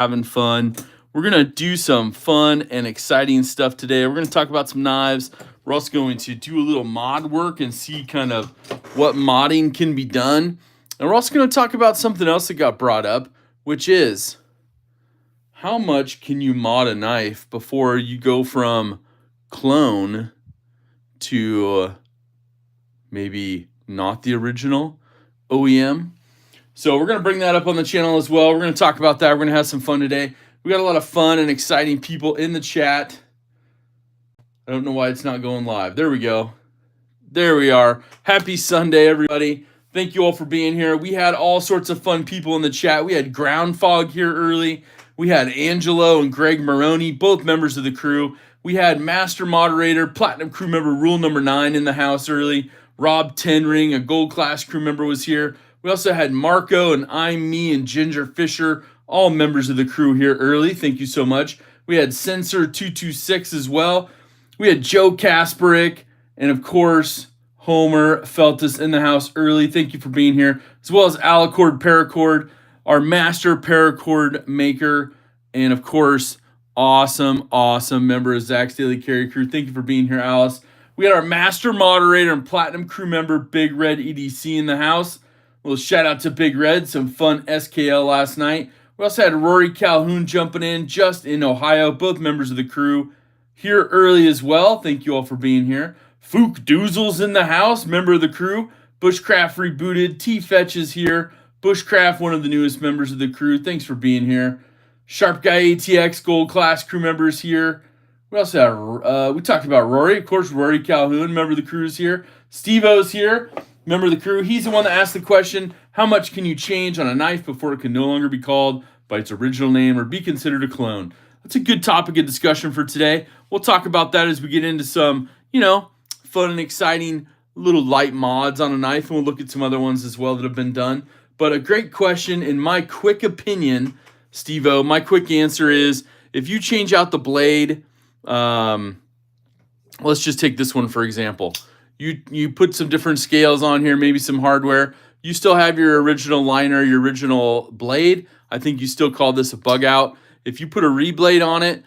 having fun. We're going to do some fun and exciting stuff today. We're going to talk about some knives. We're also going to do a little mod work and see kind of what modding can be done. And we're also going to talk about something else that got brought up, which is how much can you mod a knife before you go from clone to maybe not the original OEM. So we're going to bring that up on the channel as well. We're going to talk about that. We're going to have some fun today. We got a lot of fun and exciting people in the chat. I don't know why it's not going live. There we go. There we are. Happy Sunday, everybody. Thank you all for being here. We had all sorts of fun people in the chat. We had Ground Fog here early. We had Angelo and Greg Maroney, both members of the crew. We had Master Moderator, Platinum Crew Member Rule Number 9 in the house early. Rob Tenring, a Gold Class crew member, was here. We also had Marco and I'm Me and Ginger Fisher, all members of the crew here early. Thank you so much. We had Sensor226 as well. We had Joe Kasperick and, of course, Homer Feltus in the house early. Thank you for being here. As well as Alicord Paracord, our master paracord maker. And, of course, awesome member of Zach's Daily Carry Crew. Thank you for being here, Alice. We had our master moderator and platinum crew member, Big Red EDC, in the house. A little shout out to Big Red. Some fun SKL last night. We also had Rory Calhoun jumping in just in Ohio. Both members of the crew here early as well. Thank you all for being here. Fook Doozle's in the house, member of the crew. Bushcraft Rebooted. T-Fetch is here. Bushcraft, one of the newest members of the crew. Thanks for being here. Sharp Guy ATX Gold Class crew members here. We also have, we talked about Rory. Of course, Rory Calhoun, member of the crew, is here. Steve-O's here, member of the crew. He's the one that asked the question, how much can you change on a knife before it can no longer be called by its original name or be considered a clone? That's a good topic of discussion for today. We'll talk about that as we get into some, fun and exciting little light mods on a knife, and we'll look at some other ones as well that have been done. But a great question. In my quick opinion, Steve-O, my quick answer is, if you change out the blade, let's just take this one for example. You put some different scales on here, maybe some hardware. You still have your original liner, your original blade. I think you still call this a bug out. If you put a reblade on it,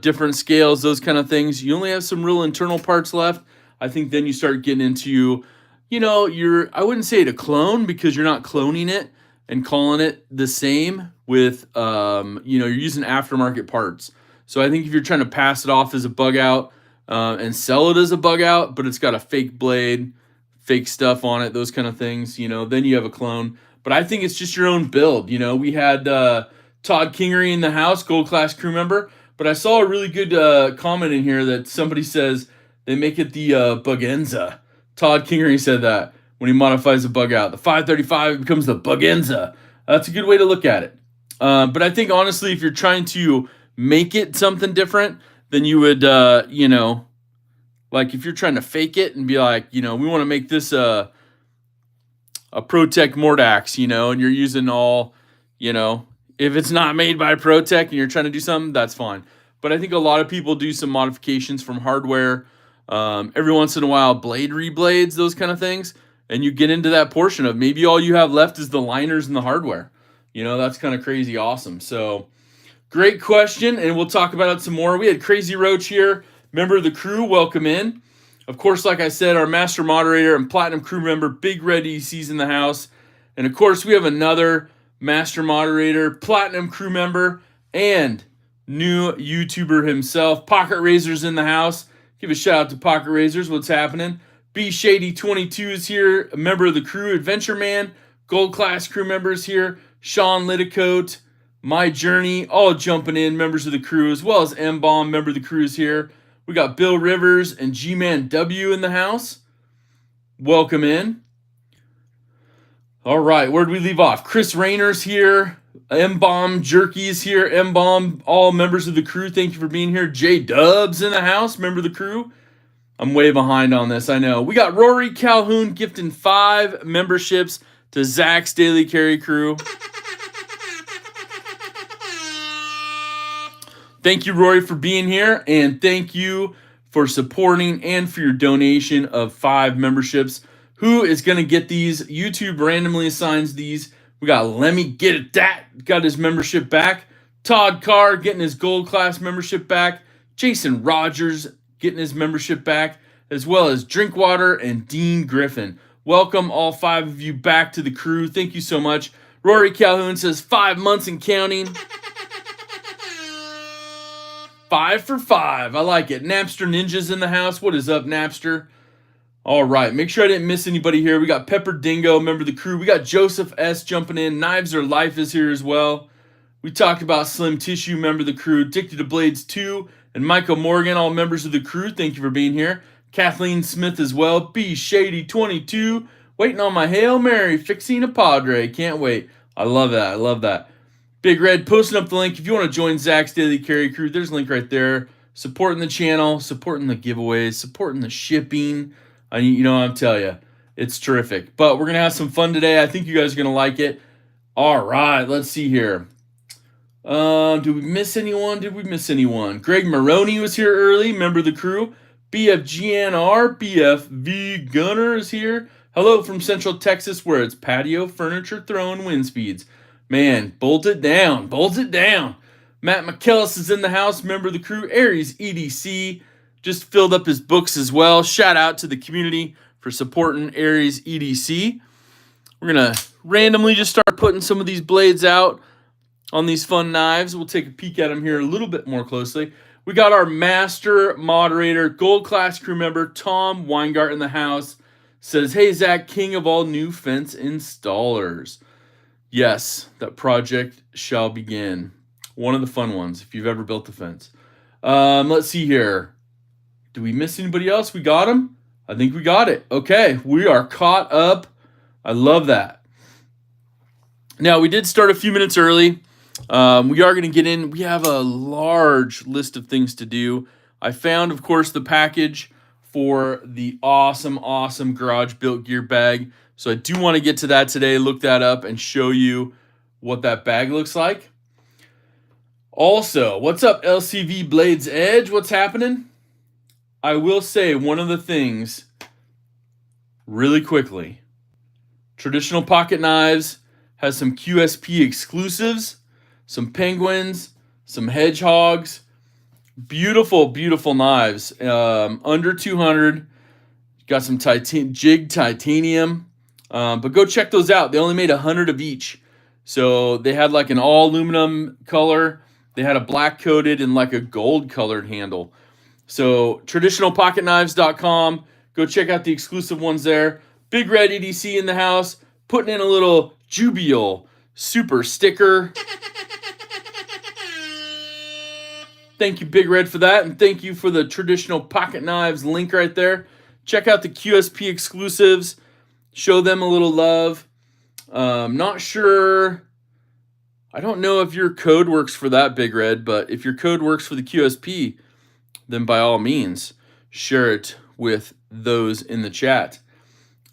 different scales, those kind of things, you only have some real internal parts left. I think then you start getting into, I wouldn't say it a clone because you're not cloning it and calling it the same with, you're using aftermarket parts. So I think if you're trying to pass it off as a bug out and sell it as a bug out, but it's got a fake blade, fake stuff on it, those kind of things, then you have a clone. But I think it's just your own build. We had Todd Kingery in the house, Gold Class crew member. But I saw a really good comment in here that somebody says they make it the Bugenza. Todd Kingery said that when he modifies a bug out. The 535 becomes the Bugenza. That's a good way to look at it. But I think, honestly, if you're trying to make it something different, then you would, like if you're trying to fake it and be like, we want to make this a ProTech Mordax, and you're using all, if it's not made by ProTech and you're trying to do something, that's fine. But I think a lot of people do some modifications from hardware. Every once in a while, blade reblades, those kind of things. And you get into that portion of maybe all you have left is the liners and the hardware. That's kind of crazy awesome. So great question, and we'll talk about it some more. We had Crazy Roach here, member of the crew. Welcome in. Of course, like I said, our master moderator and platinum crew member, Big Red EC's in the house. And of course, we have another master moderator, platinum crew member, and new YouTuber himself. Pocket Razor's in the house. Give a shout out to Pocket Razors. What's happening? B Shady 22 is here, a member of the crew. Adventure Man, Gold Class crew members here. Sean Liticote, My Journey, all jumping in, members of the crew, as well as M-Bomb, member of the crew, is here. We got Bill Rivers and G-Man W in the house. Welcome in. All right, where'd we leave off? Chris Rayner's here. M-Bomb Jerky's here. M-Bomb, all members of the crew, thank you for being here. J-Dub's in the house, member of the crew. I'm way behind on this, I know. We got Rory Calhoun gifting 5 memberships to Zach's Daily Carry Crew. Thank you, Rory, for being here, and thank you for supporting and for your donation of 5 memberships. Who is going to get these? YouTube randomly assigns these. We got Lemmy Get It Dat, got his membership back. Todd Carr getting his gold class membership back. Jason Rogers getting his membership back, as well as Drinkwater and Dean Griffin. Welcome all 5 of you back to the crew. Thank you so much. Rory Calhoun says 5 months and counting. 5 for 5. I like it. Napster Ninja's in the house. What is up, Napster? All right. Make sure I didn't miss anybody here. We got Pepper Dingo, member of the crew. We got Joseph S. jumping in. Knives Are Life is here as well. We talked about Slim Tissue, member of the crew. Addicted to Blades 2 and Michael Morgan, all members of the crew. Thank you for being here. Kathleen Smith as well. B Shady 22. Waiting on my Hail Mary. Fixing a Padre. Can't wait. I love that. I love that. Big Red posting up the link. If you want to join Zach's Daily Carry Crew, there's a link right there. Supporting the channel, supporting the giveaways, supporting the shipping. I'm telling you, it's terrific. But we're going to have some fun today. I think you guys are going to like it. All right, let's see here. Did we miss anyone? Greg Maroney was here early, member of the crew. BFGNR, BFV Gunner is here. Hello from Central Texas, where it's patio furniture throwing wind speeds. Man, bolt it down. Matt McKellis is in the house, member of the crew. Aries EDC just filled up his books as well. Shout out to the community for supporting Aries EDC. We're going to randomly just start putting some of these blades out on these fun knives. We'll take a peek at them here a little bit more closely. We got our master moderator, gold class crew member, Tom Weingart in the house. Says, hey, Zach, king of all new fence installers. Yes, that project shall begin. One of the fun ones, if you've ever built a fence. Let's see here. Did we miss anybody else? We got him? I think we got it. Okay, we are caught up. I love that. Now, we did start a few minutes early. We are going to get in. We have a large list of things to do. I found, of course, the package for the awesome Garage Built Gear bag. So I do want to get to that today, look that up, and show you what that bag looks like. Also, what's up, LCV Blades Edge? What's happening? I will say one of the things really quickly. Traditional Pocket Knives has some QSP exclusives, some penguins, some hedgehogs. Beautiful knives. Under 200. Got some jig titanium. But go check those out. They only made 100 of each. So they had like an all aluminum color. They had a black coated and like a gold colored handle. So traditionalpocketknives.com. Go check out the exclusive ones there. Big Red EDC in the house. Putting in a little Jubial super sticker. Thank you, Big Red, for that. And thank you for the Traditional Pocket Knives link right there. Check out the QSP exclusives. Show them a little love. Not sure. I don't know if your code works for that, Big Red, but if your code works for the QSP, then by all means, share it with those in the chat.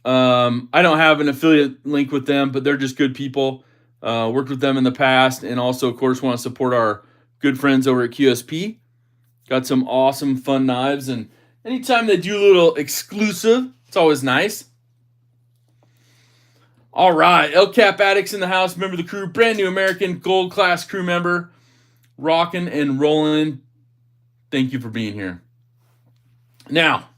I don't have an affiliate link with them, but they're just good people. Worked with them in the past, and also, of course, want to support our good friends over at QSP. Got some awesome, fun knives, and anytime they do a little exclusive, it's always nice. All right, El Cap Addicts in the house, member of the crew, brand new American gold class crew member, rocking and rolling. Thank you for being here. Now,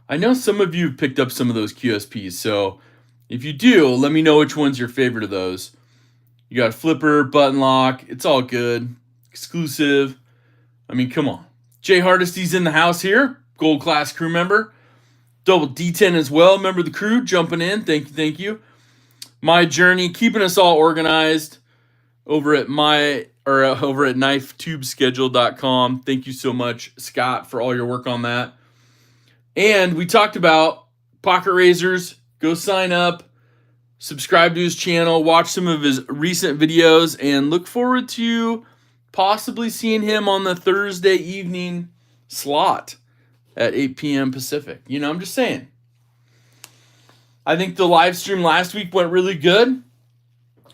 I know some of you have picked up some of those QSPs, so if you do, let me know which one's your favorite of those. You got flipper, button lock, it's all good. Exclusive. I mean, come on. Jay Hardesty's in the house here, gold class crew member. Double D10 as well, member of the crew, jumping in. Thank you. My Journey, keeping us all organized over at knifetubeschedule.com. Thank you so much, Scott, for all your work on that. And we talked about pocket razors. Go sign up, subscribe to his channel, watch some of his recent videos, and look forward to possibly seeing him on the Thursday evening slot at 8 p.m. Pacific. I'm just saying. I think the live stream last week went really good,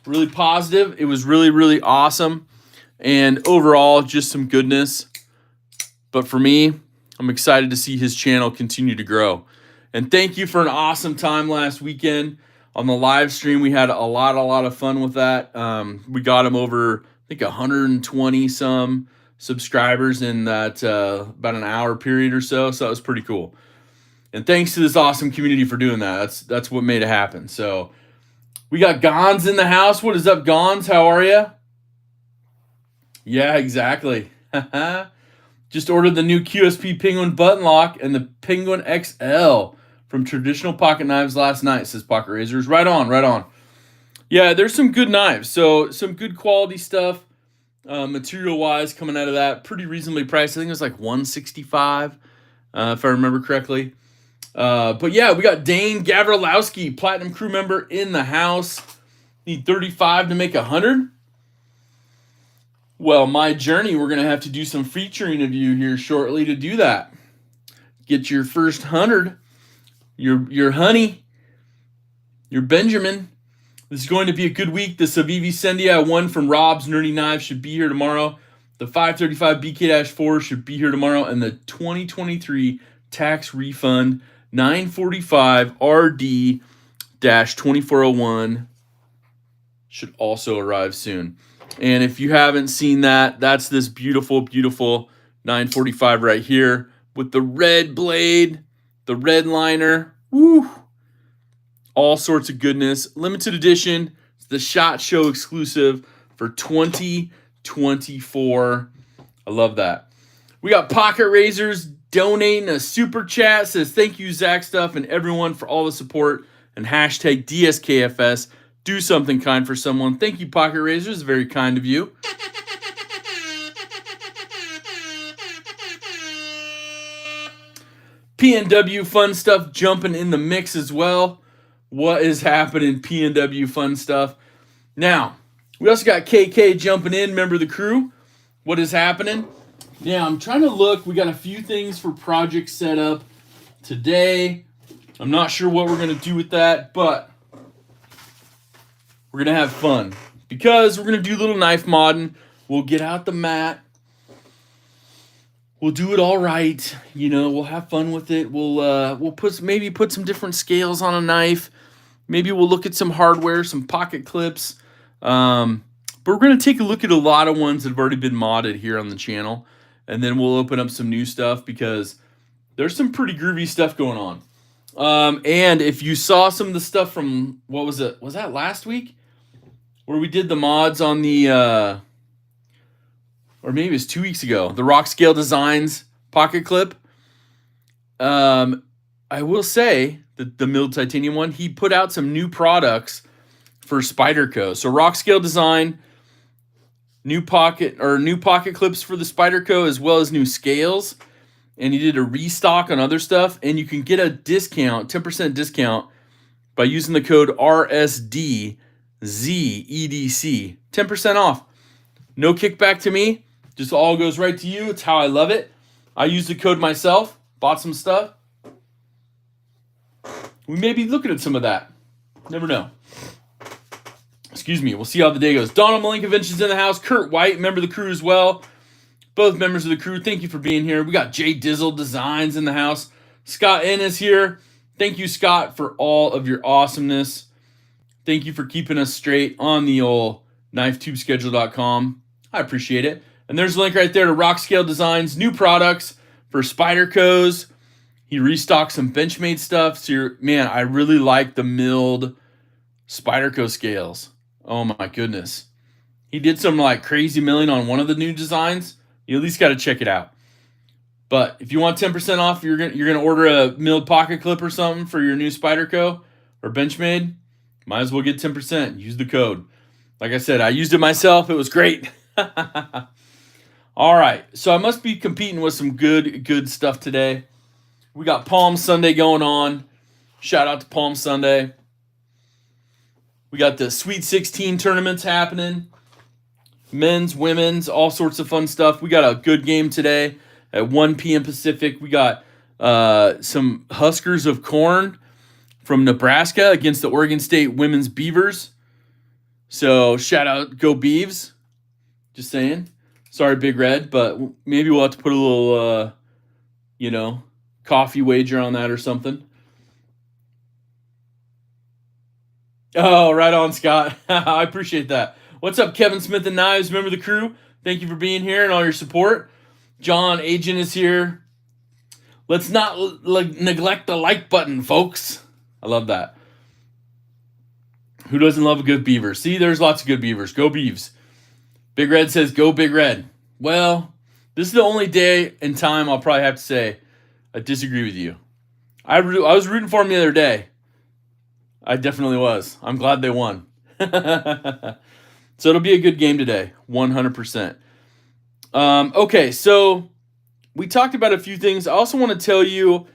really positive. It was really awesome. And overall, just some goodness. But for me, I'm excited to see his channel continue to grow. And thank you for an awesome time last weekend on the live stream. We had a lot of fun with that. We got him over think 120 some subscribers in that about an hour period or so. So that was pretty cool. And thanks to this awesome community for doing that. That's what made it happen. So we got Gons in the house. What is up, Gons? How are you? Yeah, exactly. Just ordered the new QSP Penguin button lock and the Penguin XL from Traditional Pocket Knives last night, says Pocket Razors. Right on, right on. Yeah, there's some good knives. So some good quality stuff, material-wise, coming out of that. Pretty reasonably priced. I think it was like $165, if I remember correctly. But yeah, we got Dane Gavrilowski, Platinum Crew member in the house. Need 35 to make 100. Well, my journey, we're going to have to do some featuring of you here shortly to do that. Get your first 100, your honey, your Benjamin. This is going to be a good week. The Savivi Sendia 1 from Rob's Nerdy Knives should be here tomorrow. The 535 BK-4 should be here tomorrow. And the 2023 tax refund 945 RD-2401 should also arrive soon. And if you haven't seen that, that's this beautiful, beautiful 945 right here with the red blade, the red liner. Woo! All sorts of goodness. Limited edition. It's the SHOT Show exclusive for 2024. I love that. We got Pocket Razors donating a super chat. Says, thank you, Zach Stuff, and everyone for all the support. And hashtag DSKFS. Do something kind for someone. Thank you, Pocket Razors. Very kind of you. PNW Fun Stuff jumping in the mix as well. What is happening, PNW Fun Stuff? Now, we also got KK jumping in, member of the crew. What is happening? Yeah, I'm trying to look. We got a few things for projects set up today. I'm not sure what we're going to do with that, but we're going to have fun because we're going to do a little knife modding. We'll get out the mat. We'll do it all right. You know, we'll have fun with it. We'll put some different scales on a knife. Maybe we'll look at some hardware, some pocket clips. But we're going to take a look at a lot of ones that have already been modded here on the channel. And then we'll open up some new stuff because there's some pretty groovy stuff going on. And if you saw some of the stuff from, what was it? Was that last week? Where we did the mods on the, or maybe it was 2 weeks ago, the Rock Scale Designs pocket clip. I will say that the milled titanium one, he put out some new products for Spyderco. So Rock Scale Design, new pocket clips for the Spyderco, as well as new scales. And he did a restock on other stuff. And you can get a discount, 10% discount, by using the code RSDZEDC. 10% off. No kickback to me. Just all goes right to you. It's how I love it. I used the code myself. Bought some stuff. We may be looking at some of that. Never know. Excuse me. We'll see how the day goes. Donald Malinkovich's in the house. Kurt White, member of the crew as well. Both members of the crew, thank you for being here. We got Jay Dizzle Designs in the house. Scott N is here. Thank you, Scott, for all of your awesomeness. Thank you for keeping us straight on the old knifetubeschedule.com. I appreciate it. And there's a link right there to Rock Scale Designs, new products for Spyderco's. He restocked some Benchmade stuff. So man, I really like the milled Spyderco scales. Oh my goodness. He did some like crazy milling on one of the new designs. You at least got to check it out. But if you want 10% off, you're gonna order a milled pocket clip or something for your new Spyderco or Benchmade, might as well get 10%. Use the code. Like I said, I used it myself. It was great. All right, so I must be competing with some good stuff today. We got Palm Sunday going on. Shout out to Palm Sunday. We got the Sweet 16 tournaments happening. Men's, women's, all sorts of fun stuff. We got a good game today at 1 p.m. Pacific. We got some Huskers of Corn from Nebraska against the Oregon State Women's Beavers. So shout out, go Beavs. Just saying. Sorry, Big Red, but maybe we'll have to put a little, coffee wager on that or something. Oh, right on, Scott. I appreciate that. What's up, Kevin Smith and Knives? Remember the crew? Thank you for being here and all your support. John Agent is here. Let's not neglect the like button, folks. I love that. Who doesn't love a good beaver? See, there's lots of good beavers. Go Beavs. Big Red says, go Big Red. Well, this is the only day and time I'll probably have to say I disagree with you. I was rooting for them the other day. I definitely was. I'm glad they won. So it'll be a good game today, 100%. Okay, so we talked about a few things. I also want to tell you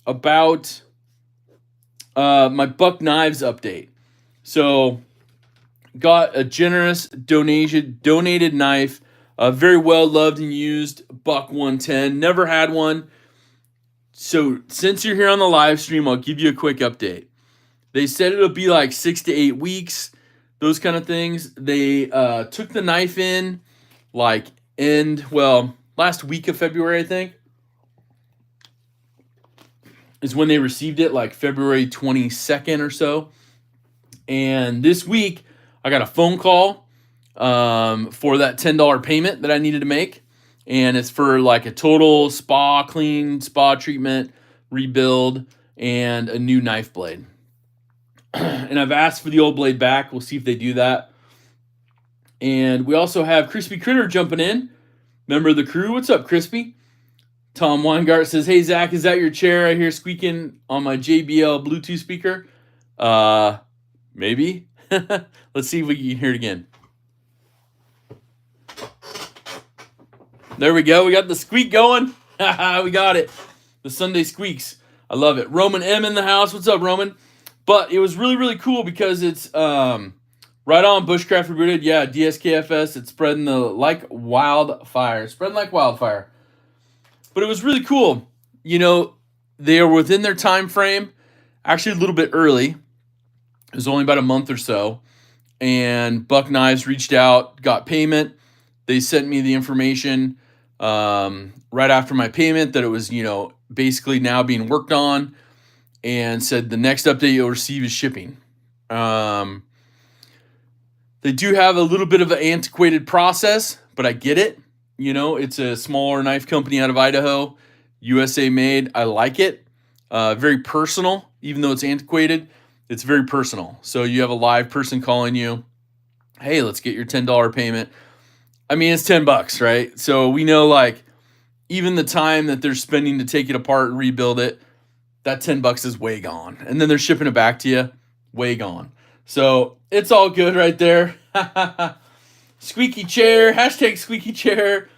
about my Buck Knives update. So got a generous donated knife, very well loved and used Buck 110. Never had one. So since you're here on the live stream, I'll give you a quick update. They said it'll be like 6 to 8 weeks, those kind of things. They took the knife in last week of February, I think, is when they received it, like February 22nd or so. And this week, I got a phone call for that $10 payment that I needed to make. And it's for like a total spa treatment, rebuild, and a new knife blade. And I've asked for the old blade back. We'll see if they do that. And we also have Crispy Critter jumping in. Member of the crew. What's up, Crispy? Tom Weingart says, hey, Zach, is that your chair I hear squeaking on my JBL Bluetooth speaker? Maybe. Let's see if we can hear it again. There we go. We got the squeak going. We got it. The Sunday squeaks. I love it. Roman M in the house. What's up, Roman? But it was really, really cool because it's right on Bushcraft Rebooted. Yeah, DSKFS. It's spreading like wildfire. Spreading like wildfire. But it was really cool. You know, they are within their time frame. Actually, a little bit early. It was only about a month or so. And Buck Knives reached out, got payment. They sent me the information right after my payment that it was, basically now being worked on. And said the next update you'll receive is shipping. They do have a little bit of an antiquated process, but I get it. It's a smaller knife company out of Idaho, USA made. I like it. Very personal, even though it's antiquated. It's very personal. So you have a live person calling you, hey, let's get your $10 payment. I mean, it's $10, right? So we know, like, even the time that they're spending to take it apart and rebuild it, that $10 is way gone. And then they're shipping it back to you, way gone. So it's all good right there. Squeaky chair, hashtag squeaky chair,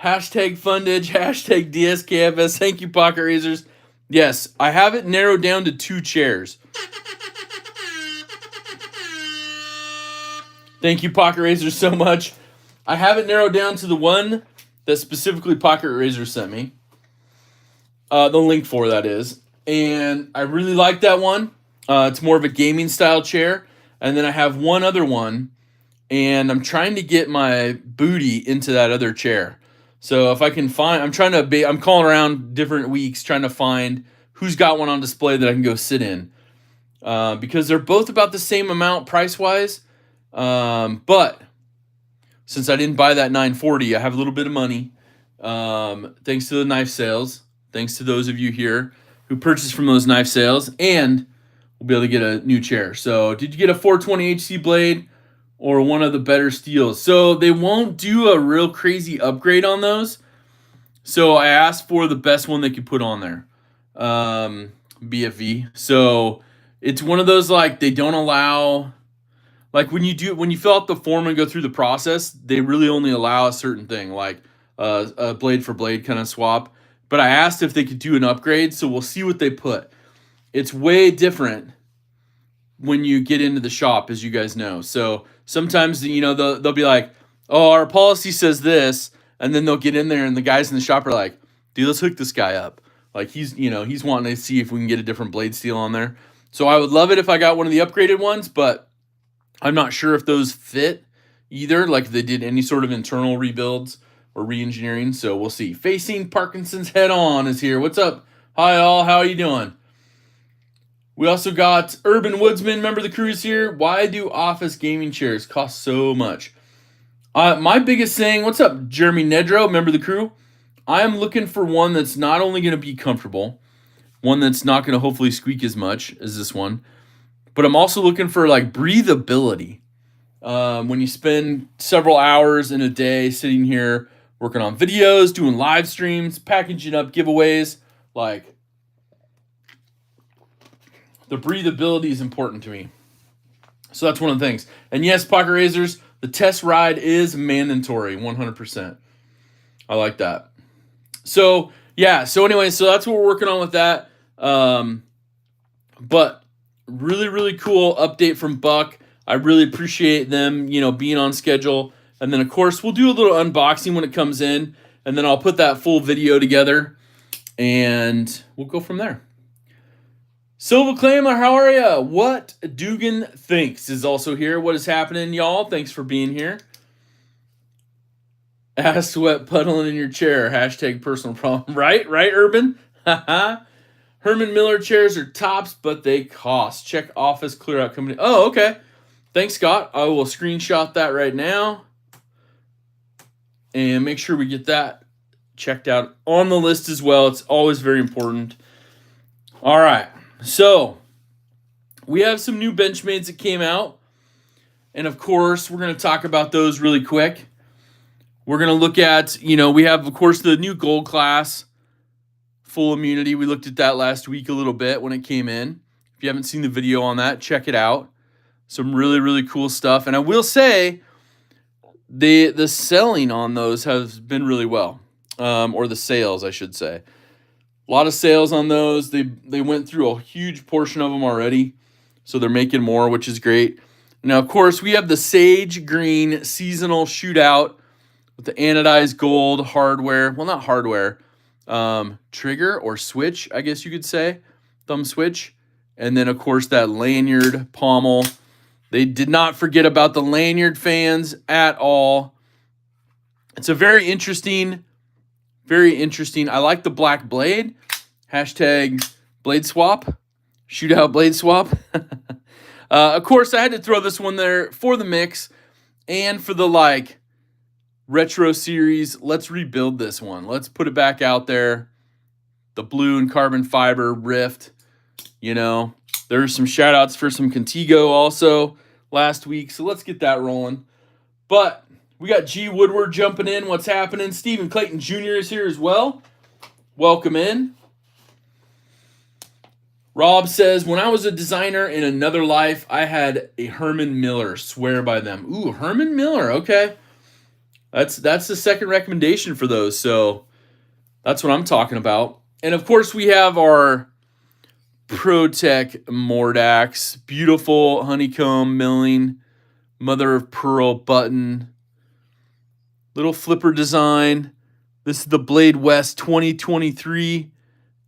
hashtag fundage, hashtag DSKFS. Thank you, Pocket Razors. Yes, I have it narrowed down to 2 chairs. Thank you, Pocket Razors, so much. I have it narrowed down to the one that specifically Pocket Razors sent me. The link for that is. And I really like that one. It's more of a gaming style chair. And then I have one other one. And I'm trying to get my booty into that other chair. So if I can find, I'm calling around different weeks trying to find who's got one on display that I can go sit in. Because they're both about the same amount price-wise. But since I didn't buy that $940, I have a little bit of money. Thanks to the knife sales. Thanks to those of you here who purchased from those knife sales. And we'll be able to get a new chair. So did you get a 420 HC blade or one of the better steels? So they won't do a real crazy upgrade on those. So I asked for the best one they could put on there. BFV. So it's one of those, like, they don't allow, like, when you fill out the form and go through the process, they really only allow a certain thing, like a blade for blade kind of swap. But I asked if they could do an upgrade, so we'll see what they put. It's way different when you get into the shop, as you guys know. So sometimes, they'll be like, oh, our policy says this, and then they'll get in there and the guys in the shop are like, dude, let's hook this guy up. Like, he's wanting to see if we can get a different blade steel on there. So I would love it if I got one of the upgraded ones, but I'm not sure if those fit either, like if they did any sort of internal rebuilds or re-engineering. So we'll see. Facing Parkinson's head on is here. What's up? Hi, all. How are you doing? We also got Urban Woodsman, member of the crews here. Why do office gaming chairs cost so much? My biggest thing, what's up, Jeremy Nedro, member of the crew? I am looking for one that's not only going to be comfortable, one that's not going to hopefully squeak as much as this one, but I'm also looking for like breathability. When you spend several hours in a day sitting here working on videos, doing live streams, packaging up giveaways, like the breathability is important to me. So that's one of the things. And yes, pocket razors, the test ride is mandatory, 100%. I like that. So yeah, so anyway, so that's what we're working on with that. But really cool update from Buck. I really appreciate them, being on schedule. And then of course we'll do a little unboxing when it comes in, and then I'll put that full video together and we'll go from there. Silva Claimer, how are ya? What Dugan Thinks is also here. What is happening, y'all? Thanks for being here. Ass sweat puddling in your chair. Hashtag personal problem. Right, Urban? Herman Miller chairs are tops, but they cost. Check office clear out company. Oh, okay. Thanks, Scott. I will screenshot that right now and make sure we get that checked out on the list as well. It's always very important. All right. So we have some new Benchmades that came out. And of course, we're going to talk about those really quick. We're going to look at, we have, of course, the new gold class, full immunity. We looked at that last week a little bit when it came in. If you haven't seen the video on that, check it out. Some really cool stuff. And I will say the selling on those has been really well, or the sales, I should say. A lot of sales on those. They went through a huge portion of them already, so they're making more, which is great. Now, of course, we have the Sage Green Seasonal Shootout with the anodized gold hardware. Well, not hardware. Trigger or switch, I guess you could say. Thumb switch. And then, of course, that lanyard pommel. They did not forget about the lanyard fans at all. It's a very interesting. I like the black blade. Hashtag blade swap. Shootout blade swap. Of course, I had to throw this one there for the mix and for the retro series. Let's rebuild this one. Let's put it back out there. The blue and carbon fiber Rift. There's some shout outs for some Contigo also last week. So let's get that rolling. But we got G Woodward jumping in. What's happening? Stephen Clayton Jr. is here as well. Welcome in. Rob says, when I was a designer in another life, I had a Herman Miller. Swear by them. Ooh, Herman Miller. Okay. That's the second recommendation for those. So that's what I'm talking about. And of course, we have our ProTech Mordax. Beautiful honeycomb milling. Mother of pearl button. Little flipper design. This is the Blade West 2023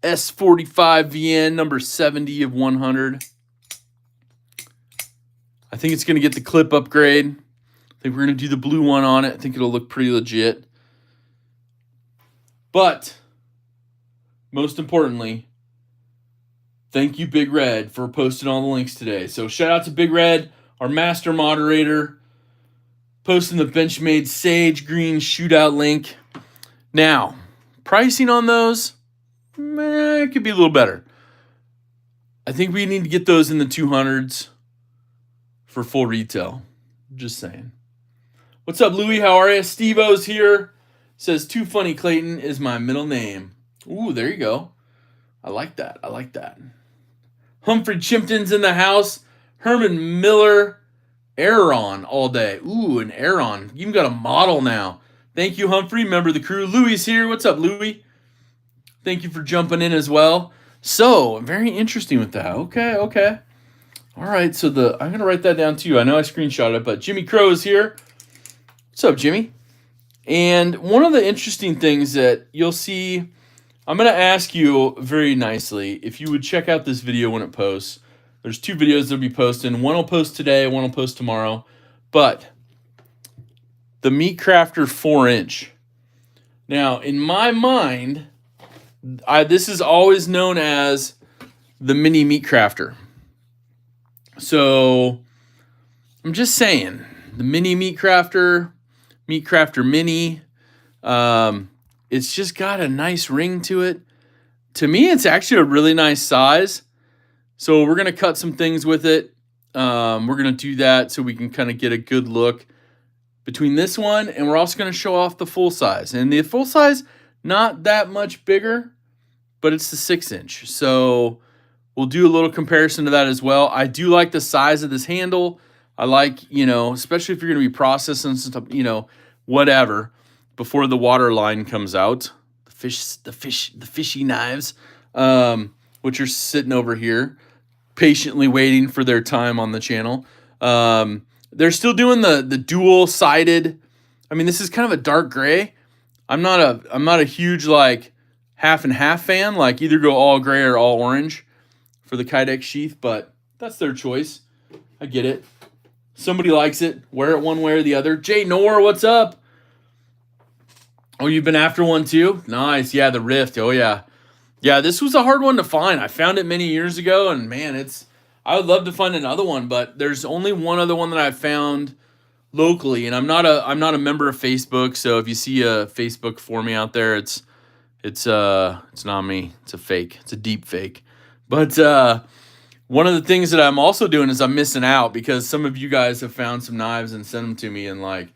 S45 VN number 70 of 100. I think it's going to get the clip upgrade. I think we're going to do the blue one on it. I think it'll look pretty legit. But most importantly, thank you, Big Red, for posting all the links today. So shout out to Big Red, our master moderator, posting the Benchmade Sage Green Shootout link. Now, pricing on those, it could be a little better. I think we need to get those in the 200s for full retail. Just saying. What's up, Louie? How are you? Steve-O's here. Says, Too Funny Clayton is my middle name. Ooh, there you go. I like that. Humphrey Chimpton's in the house. Herman Miller. Aeron all day. Ooh, an Aeron. You even got a model now. Thank you, Humphrey. Member of the crew. Louie's here. What's up, Louie? Thank you for jumping in as well. So, very interesting with that. Okay. All right, so I'm going to write that down too. I know I screenshot it, but Jimmy Crow is here. What's up, Jimmy? And one of the interesting things that you'll see, I'm going to ask you very nicely if you would check out this video when it posts. There's 2 videos that'll be posting. One will post today, one will post tomorrow. But the Meat Crafter 4-inch. Now, in my mind, this is always known as the mini meat crafter. So I'm just saying, the mini meat crafter mini, it's just got a nice ring to it. To me, it's actually a really nice size. So we're going to cut some things with it. We're going to do that so we can kind of get a good look between this one, and we're also going to show off the full size. And the full size, not that much bigger, but it's the 6-inch. So we'll do a little comparison to that as well. I do like the size of this handle. I like, especially if you're going to be processing stuff, whatever, before the water line comes out. The fishy knives, which are sitting over here, patiently waiting for their time on the channel. They're still doing the dual-sided. I mean, this is kind of a dark gray. I'm not a huge like half and half fan, like either go all gray or all orange for the Kydex sheath, but that's their choice. I get it. Somebody likes it. Wear it one way or the other. Jay Nor, what's up? Oh, you've been after one too? Nice. Yeah, the Rift. Oh, yeah. Yeah, this was a hard one to find. I found it many years ago, and man, I would love to find another one, but there's only one other one that I found locally, and I'm not a member of Facebook, so if you see a Facebook for me out there, it's not me. It's a fake. It's a deep fake. But one of the things that I'm also doing is I'm missing out because some of you guys have found some knives and sent them to me, and like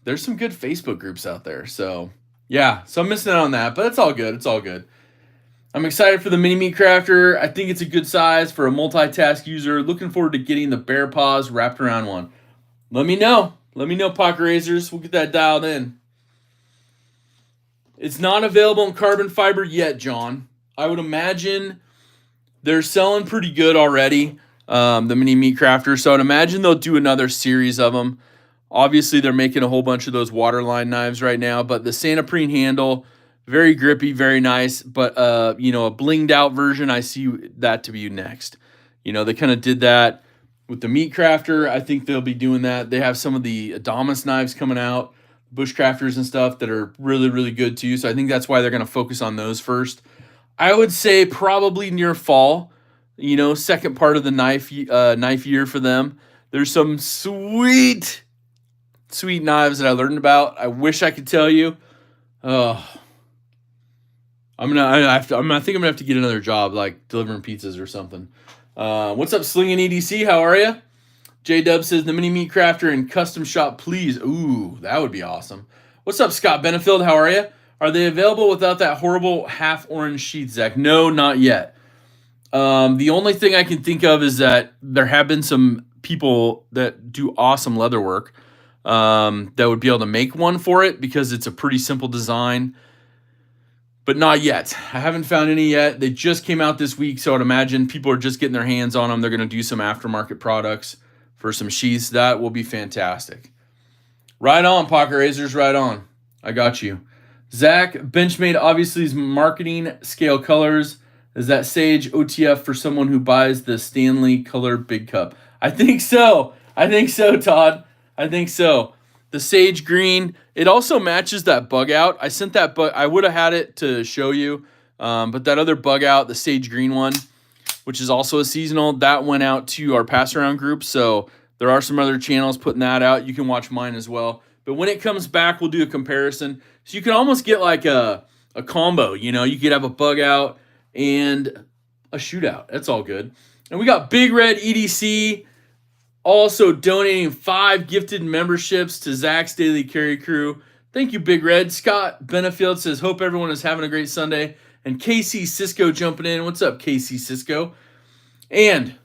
there's some good Facebook groups out there. So yeah, so I'm missing out on that, but it's all good. It's all good. I'm excited for the mini meat crafter. I think it's a good size for a multitask user. Looking forward to getting the bear paws wrapped around one. Let me know. Let me know, pocket razors. We'll get that dialed in. It's not available in carbon fiber yet, John. I would imagine they're selling pretty good already, the mini meat crafter. So I'd imagine they'll do another series of them. Obviously, they're making a whole bunch of those waterline knives right now, but the Santoprene handle, very grippy, very nice. But a blinged out version, I see that to be next. They kind of did that with the meat crafter. I think they'll be doing that. They have some of the Adamas knives coming out, bushcrafters and stuff that are really, really good too. So I think that's why they're going to focus on those first. I would say probably near fall, second part of the knife year for them. There's some sweet knives that I learned about. I wish I could tell you. I think I'm gonna have to get another job, like delivering pizzas or something. What's up, Slinging EDC? How are you? J-Dub says the mini meat crafter and custom shop, please. Ooh, that would be awesome. What's up, Scott Benefield? How are you? Are they available without that horrible half orange sheet, Zach? No, not yet. The only thing I can think of is that there have been some people that do awesome leather work that would be able to make one for it because it's a pretty simple design. But not yet. I haven't found any yet. They just came out this week, so I'd imagine people are just getting their hands on them. They're going to do some aftermarket products for some sheaths. That will be fantastic. Right on, pocket razors, right on. I got you. Zach, Benchmade obviously is marketing scale colors. Is that Sage OTF for someone who buys the Stanley Color Big Cup? I think so. Todd. I think so. The sage green, it also matches that bug out. I sent that bug. I would have had it to show you, but that other bug out, the sage green one, which is also a seasonal, that went out to our pass around group. So there are some other channels putting that out. You can watch mine as well. But when it comes back, we'll do a comparison. So you can almost get like a combo. You could have a bug out and a shootout. That's all good. And we got Big Red EDC also donating 5 gifted memberships to Zach's Daily Carry Crew. Thank you, Big Red. Scott Benefield says, hope everyone is having a great Sunday. And KC Cisco jumping in. What's up, KC Cisco? And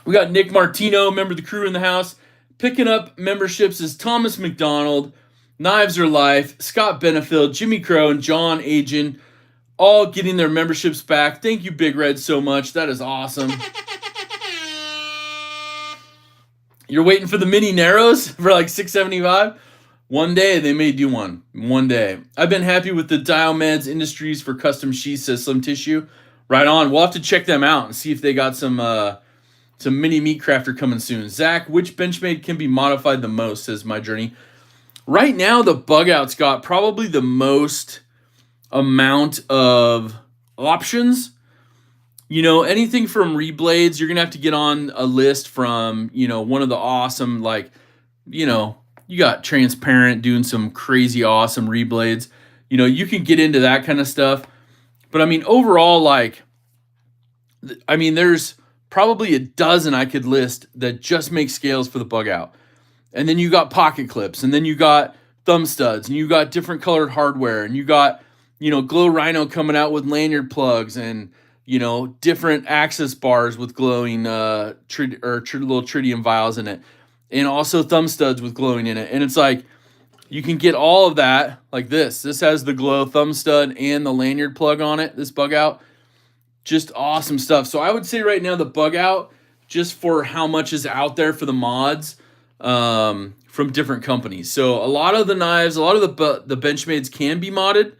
we got Nick Martino, member of the crew in the house. Picking up memberships is Thomas McDonald, Knives Are Life, Scott Benefield, Jimmy Crow, and John Agin, all getting their memberships back. Thank you, Big Red, so much. That is awesome. You're waiting for the mini Narrows for like $6.75? One day they may do one. One day. I've been happy with the Diomeds Industries for custom sheaths, says Slim Tissue. Right on. We'll have to check them out and see if they got some mini meat crafter coming soon. Zach, which Benchmade can be modified the most, says My Journey. Right now, the bug out's got probably the most amount of options. Anything from reblades, you're going to have to get on a list from, one of the awesome, like, you got Transparent doing some crazy awesome reblades. You can get into that kind of stuff. But I mean, overall, there's probably a dozen I could list that just make scales for the bug out. And then you got pocket clips, and then you got thumb studs, and you got different colored hardware, and you got, Glow Rhino coming out with lanyard plugs, and, different access bars with glowing little tritium vials in it, and also thumb studs with glowing in it. And it's like, you can get all of that like this. This has the glow thumb stud and the lanyard plug on it, this bug out. Just awesome stuff. So I would say right now the bug out, just for how much is out there for the mods, from different companies. So a lot of the knives, a lot of the Benchmades can be modded.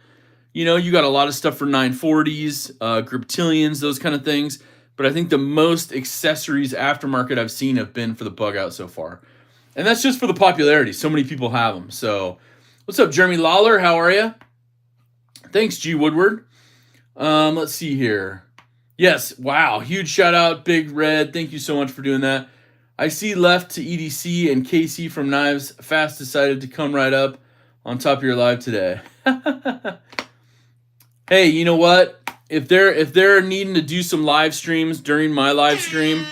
You got a lot of stuff for 940s, Griptilians, those kind of things. But I think the most accessories aftermarket I've seen have been for the bug out so far. And that's just for the popularity. So many people have them. So what's up, Jeremy Lawler? How are you? Thanks, G Woodward. Let's see here. Yes, wow. Huge shout out, Big Red. Thank you so much for doing that. I see Left to EDC and KC from Knives Fast decided to come right up on top of your live today. Hey, you know what? If they're needing to do some live streams during my live stream,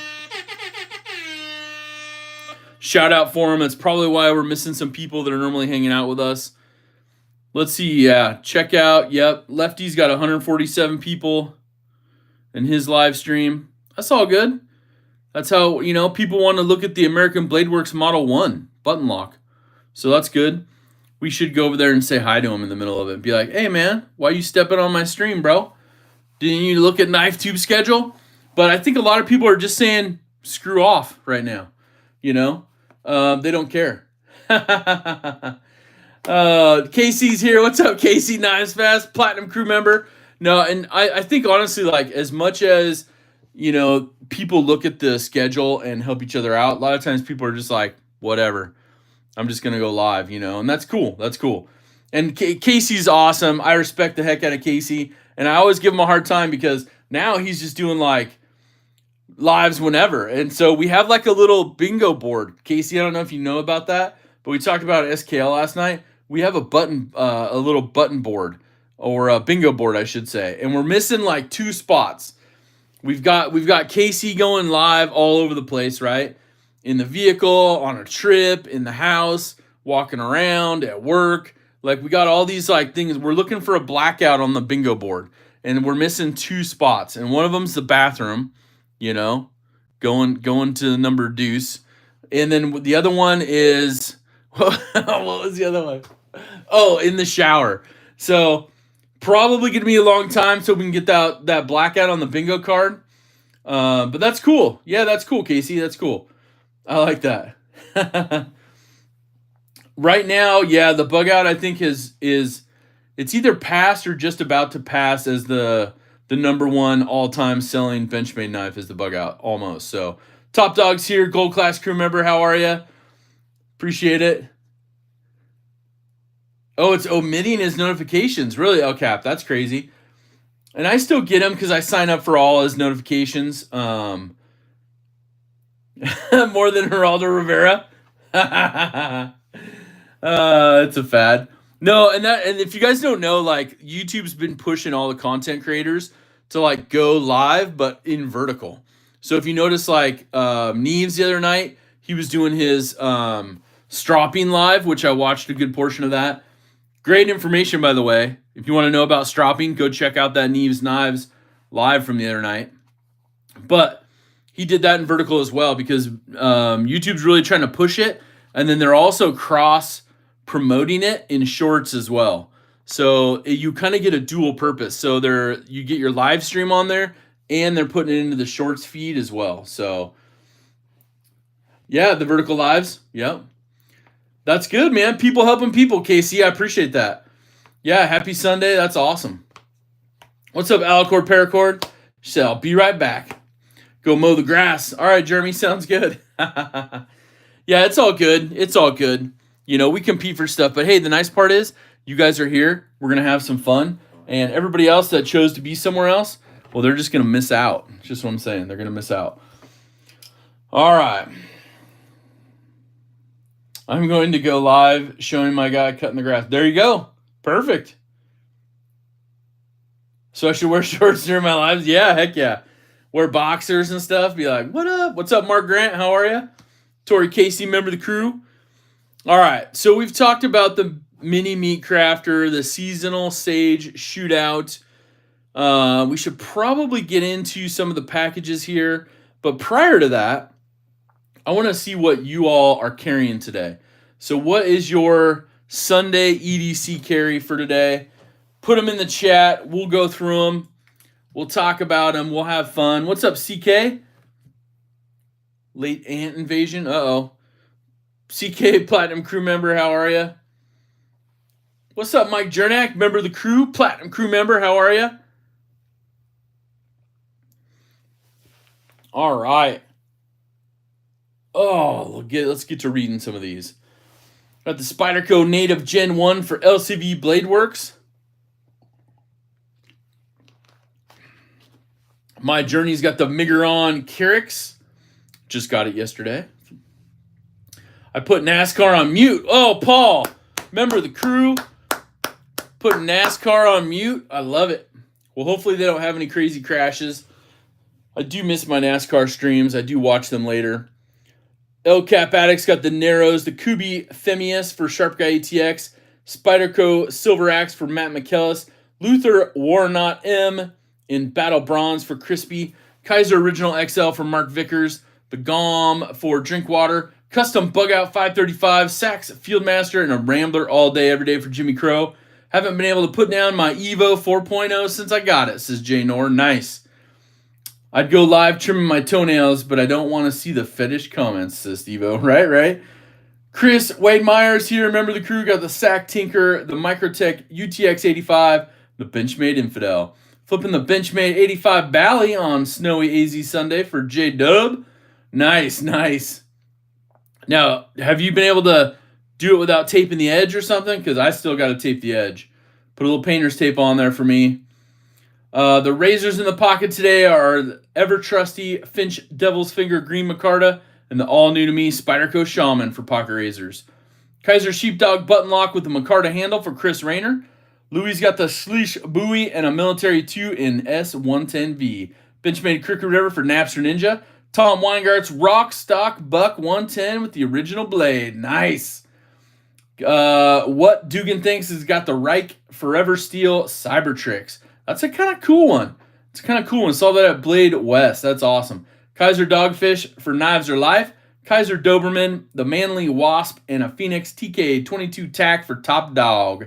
shout out for them. That's probably why we're missing some people that are normally hanging out with us. Let's see. Yeah, check out. Yep, Lefty's got 147 people in his live stream. That's all good. That's how, people want to look at the American Blade Works Model 1 button lock. So that's good. We should go over there and say hi to him in the middle of it and be like, hey, man, why you stepping on my stream, bro? Didn't you look at Knife Tube schedule? But I think a lot of people are just saying screw off right now. They don't care. Casey's here. What's up, Casey? Knives Fast, Platinum crew member. No, and I think honestly, like, as much as, people look at the schedule and help each other out, a lot of times people are just like, whatever, I'm just going to go live, and that's cool. That's cool. And Casey's awesome. I respect the heck out of Casey. And I always give him a hard time because now he's just doing like lives whenever. And so we have like a little bingo board. Casey, I don't know if you know about that, but we talked about SKL last night. We have a little button board, or a bingo board, I should say. And we're missing like 2 spots. We've got Casey going live all over the place, right? In the vehicle, on a trip, in the house, walking around, at work. Like, we got all these like things. We're looking for a blackout on the bingo board, and we're missing 2 spots. And one of them's the bathroom, going to number deuce. And then the other one is, what was the other one? Oh, in the shower. So probably going to be a long time so we can get that blackout on the bingo card. But that's cool. Yeah, that's cool, Casey. That's cool. I like that. Right now, yeah, the bug out I think is it's either passed or just about to pass as the number 1 all-time selling Benchmade knife is the bug out, almost. So Top Dog's here, Gold Class crew member. How are you? Appreciate it. Oh, it's omitting his notifications. Really, El Cap? That's crazy. And I still get them because I sign up for all his notifications. More than Geraldo Rivera. It's a fad. No, and if you guys don't know, like, YouTube's been pushing all the content creators to like go live, but in vertical. So if you notice, like, Neves the other night, he was doing his stropping live, which I watched a good portion of that. Great information, by the way. If you want to know about stropping, go check out that Neves Knives live from the other night. But he did that in vertical as well because YouTube's really trying to push it. And then they're also cross-promoting it in shorts as well. So you kind of get a dual purpose. So you get your live stream on there, and they're putting it into the shorts feed as well. So, yeah, the vertical lives. Yep. That's good, man. People helping people, Casey. I appreciate that. Yeah, happy Sunday. That's awesome. What's up, Alicord Paracord? She said, I'll be right back. Go mow the grass. All right, Jeremy, sounds good. Yeah, it's all good. It's all good. We compete for stuff. But, hey, the nice part is you guys are here. We're going to have some fun. And everybody else that chose to be somewhere else, well, they're just going to miss out. That's just what I'm saying. They're going to miss out. All right. I'm going to go live showing my guy cutting the grass. There you go. Perfect. So I should wear shorts during my lives? Yeah, heck yeah. Wear boxers and stuff. Be like, what up? What's up, Mark Grant? How are you? Tori Casey, member of the crew. All right. So we've talked about the mini meat crafter, the seasonal sage shootout. We should probably get into some of the packages here. But prior to that, I want to see what you all are carrying today. So what is your Sunday EDC carry for today? Put them in the chat. We'll go through them. We'll talk about them. We'll have fun. What's up, CK? Late ant invasion. Uh-oh. CK, Platinum crew member, how are you? What's up, Mike Jernak, member of the crew, Platinum crew member, how are you? All right. Oh, let's get to reading some of these. Got the Spyderco Native Gen 1 for LCV Blade Works. My Journey's got the Miguron Carrix. Just got it yesterday. I put NASCAR on mute. Oh, Paul, member of the crew, put NASCAR on mute. I love it. Well, hopefully they don't have any crazy crashes. I do miss my NASCAR streams. I do watch them later. El Cap Addict's got the Narrows, the Kubi Femius for Sharp Guy ATX, Spyderco Silver Axe for Matt McKellis, Luther Warnot M in Battle Bronze for Crispy, Kaiser Original XL for Mark Vickers, the GOM for Drinkwater, Custom Bug Out 535, Sax Fieldmaster, and a Rambler all day, every day for Jimmy Crow. Haven't been able to put down my Evo 4.0 since I got it, says Jay Nor. Nice. I'd go live trimming my toenails, but I don't want to see the fetish comments, says Evo. Right. Chris Wade Myers here, member of the crew, got the Sac Tinker, the Microtech UTX 85, the Benchmade Infidel. Flipping the Benchmade 85 Bally on snowy AZ Sunday for J-Dub. Nice. Now, have you been able to do it without taping the edge or something? Because I still got to tape the edge. Put a little painter's tape on there for me. The razors in the pocket today are the ever-trusty Finch Devil's Finger Green Micarta and the all-new-to-me Spyderco Shaman for pocket razors. Kaiser Sheepdog Button Lock with the Micarta handle for Chris Rayner. Louis got the Schleich Buoy and a Military 2 in S110V. Benchmade Crooked River for Napster Ninja. Tom Weingart's Rock Stock Buck 110 with the original blade. Nice. What Dugan thinks has got the Reich Forever Steel Cybertrix. That's a kind of cool one. Saw that at Blade West. That's awesome. Kaiser Dogfish for Knives Are Life. Kaiser Doberman, the Manly Wasp, and a Phoenix TK22 Tack for Top Dog.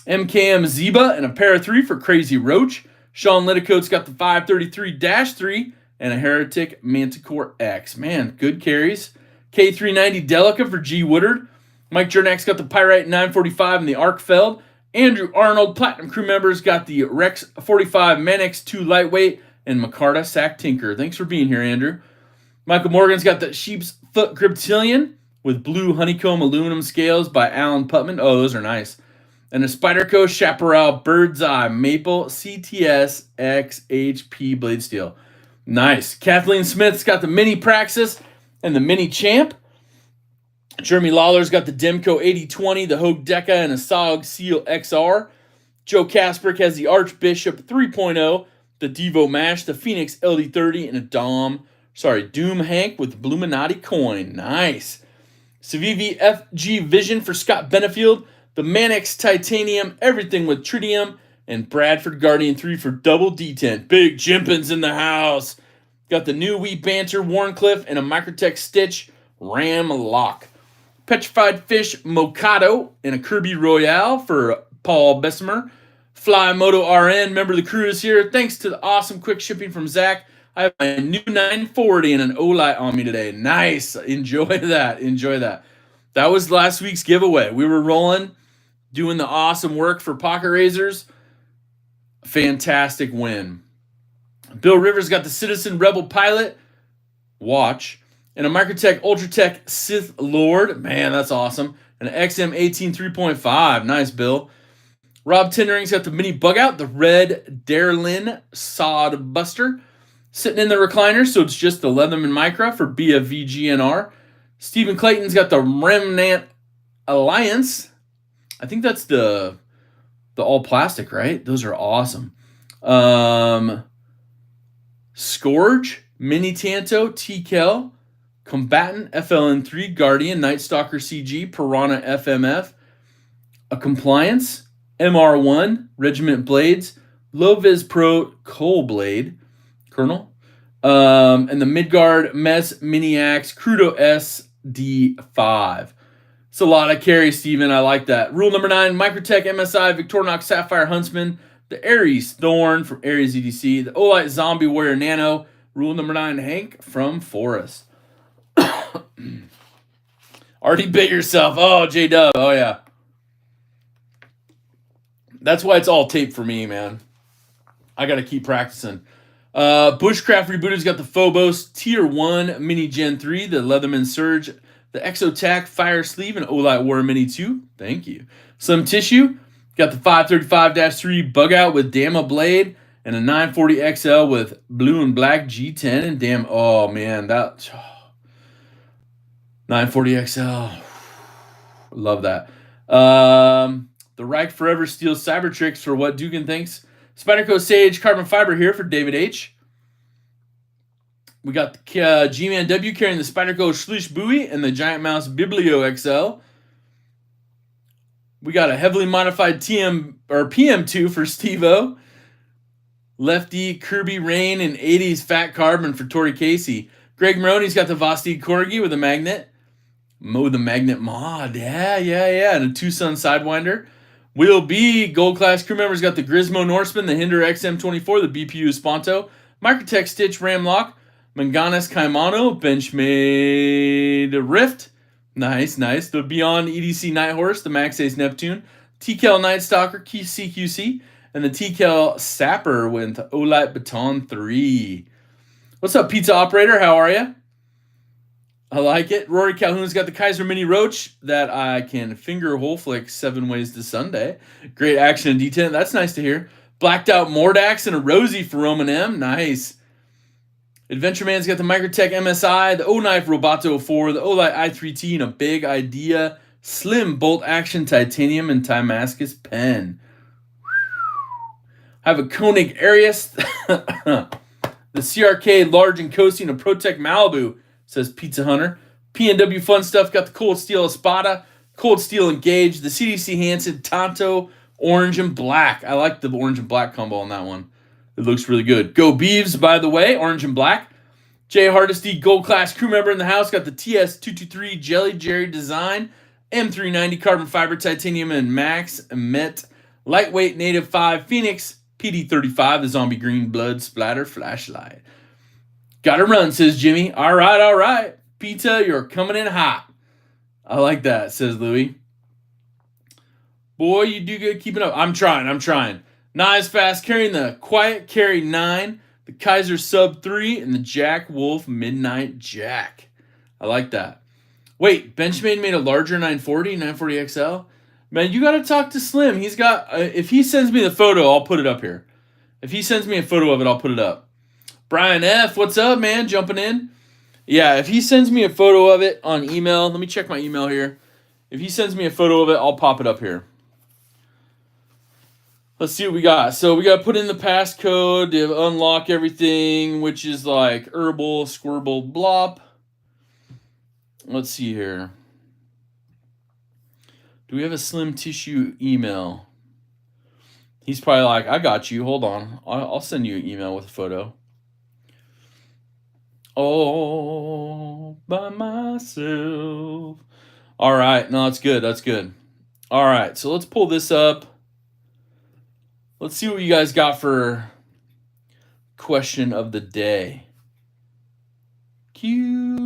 MKM Zeba and a Para 3 for Crazy Roach. Sean Liticote's got the 533-3 and a Heretic Manticore X. Man, good carries. K390 Delica for G. Woodard. Mike Jernak's got the Pyrite 945 and the Arkfeld. Andrew Arnold, Platinum crew members, got the Rex 45 Manix 2 Lightweight and Micarta Sac Tinker. Thanks for being here, Andrew. Michael Morgan's got the Sheep's Foot Cryptilian with blue honeycomb aluminum scales by Alan Putman. Oh, those are nice. And a Spyderco Chaparral Bird's Eye Maple CTS XHP Blade Steel. Nice. Kathleen Smith's got the Mini Praxis and the Mini Champ. Jeremy Lawler's got the Demco 8020, the Hogue Deca, and a Sog Seal XR. Joe Kasperick has the Archbishop 3.0, the Devo Mash, the Phoenix LD30, and a Doom Hank with Bluminati coin. Nice. Civivi FG Vision for Scott Benefield, the Manix Titanium, everything with tritium, and Bradford Guardian 3 for double D10. Big Jimpins in the house. Got the new Wee Banter Warncliffe and a Microtech Stitch Ram Lock. Petrified Fish Mokado and a Kirby Royale for Paul Bessemer. Fly Moto RN, member of the crew, is here. Thanks to the awesome quick shipping from Zach. I have my new 940 and an Olight on me today. Nice. Enjoy that. That was last week's giveaway. We were rolling, doing the awesome work for pocket razors. Fantastic win. Bill Rivers got the Citizen Rebel Pilot watch and a Microtech Ultratech Sith Lord. Man, that's awesome. An XM18 3.5. Nice, Bill. Rob Tendering's got the mini bug out, the red Darlin Sod Buster, sitting in the recliner, so it's just the Leatherman Micra for BFVGNR. Stephen Clayton's got the Remnant Alliance. I think that's the all plastic, right? Those are awesome. Scourge, Mini Tanto, T-Kel, Combatant, FLN3, Guardian, Night Stalker CG, Piranha FMF, a Compliance, MR1, Regiment Blades, Low-Vis Pro Coal Blade, Colonel, and the Midgard Mess Mini Axe Crudo SD5. It's a lot of carry, Steven. I like that. Rule number 9, Microtech MSI, Victorinox Sapphire Huntsman, the Ares Thorn from Ares EDC, the Olight Zombie Warrior Nano. Rule number 9, Hank from Forest. Already bit yourself. Oh, J-Dub. Oh, yeah. That's why it's all tape for me, man. I got to keep practicing. Bushcraft Rebooted's got the Phobos Tier 1 Mini Gen 3, the Leatherman Surge, the Exotac Fire Sleeve, and Olight War Mini 2. Thank you. Slim Tissue got the 535-3 Bug Out with Dama Blade and a 940XL with blue and black G10 and damn. Oh, man. That 940XL. Love that. The Reich Forever Steel Cyber Tricks for what Dugan thinks. Spyderco Sage Carbon Fiber here for David H. We got the G-Man W carrying the Spyderco Schlish Buoy and the Giant Mouse Biblio XL. We got a heavily modified PM2 for Steve-O. Lefty Kirby Rain and 80s Fat Carbon for Tori Casey. Greg Maroney's got the Vosti Corgi with a magnet. Mo the Magnet Mod. Yeah. And a Tucson Sidewinder. Will B, Gold Class crew members got the Grismo Norseman, the Hinder XM24, the BPU Sponto, Microtech Stitch Ramlock, Manganas Kaimano, Benchmade Rift. Nice. The Beyond EDC Nighthorse, the Max Ace Neptune, T-Kel Night Stalker, CQC, and the T-Kel Sapper with Olight Baton 3. What's up, Pizza Operator? How are you? I like it. Rory Calhoun's got the Kaiser Mini Roach that I can finger hole flick 7 ways to Sunday. Great action and detent. That's nice to hear. Blacked Out Mordax and a Rosie for Roman M. Nice. Adventure Man's got the Microtech MSI, the O-Knife Roboto 4, the Olight i3T, and a Big Idea Slim Bolt Action Titanium and Timascus pen. I have a Koenig Arius, the CRK Large and Coasty, and a Protect Malibu. Says Pizza Hunter. PNW Fun Stuff got the Cold Steel Espada, Cold Steel Engage, the CDC Hansen Tonto, Orange and Black. I like the orange and black combo on that one. It looks really good. Go Beeves, by the way, orange and black. Jay Hardesty, Gold Class crew member in the house, got the TS223 Jelly Jerry Design, M390 Carbon Fiber Titanium and Max Met, Lightweight Native 5 Phoenix, PD35, the Zombie Green Blood Splatter Flashlight. Gotta run, says Jimmy. All right. Pizza, you're coming in hot. I like that, says Louie. Boy, you do good keeping up. I'm trying. Knives Fast carrying the Quiet Carry 9, the Kaiser Sub 3, and the Jack Wolf Midnight Jack. I like that. Wait, Benchmade made a larger 940 XL? Man, you gotta talk to Slim. He's got, if he sends me the photo, I'll put it up here. If he sends me a photo of it, I'll put it up. Brian F., what's up, man? Jumping in. Yeah, if he sends me a photo of it on email, let me check my email here. If he sends me a photo of it, I'll pop it up here. Let's see what we got. So we got to put in the passcode to unlock everything, which is like herbal, squirble, blop. Let's see here. Do we have a Slim Tissue email? He's probably like, I got you. Hold on. I'll send you an email with a photo. All by myself. All right. No, that's good. All right. So let's pull this up. Let's see what you guys got for question of the day. QOD.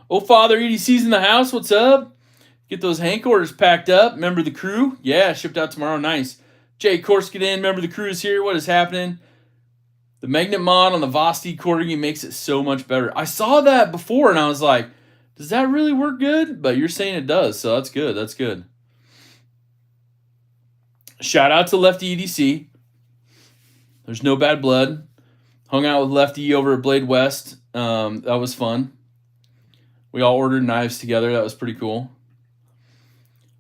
Oh, Father EDC's in the house. What's up? Get those Hank orders packed up. Member of the crew? Yeah, shipped out tomorrow. Nice. Jay Korskin, member of the crew is here. What is happening? The magnet mod on the Vosti Corgi makes it so much better. I saw that before and I was like, does that really work good? But you're saying it does, so that's good. Shout out to Lefty EDC. There's no bad blood. Hung out with Lefty over at Blade West. That was fun. We all ordered knives together. That was pretty cool.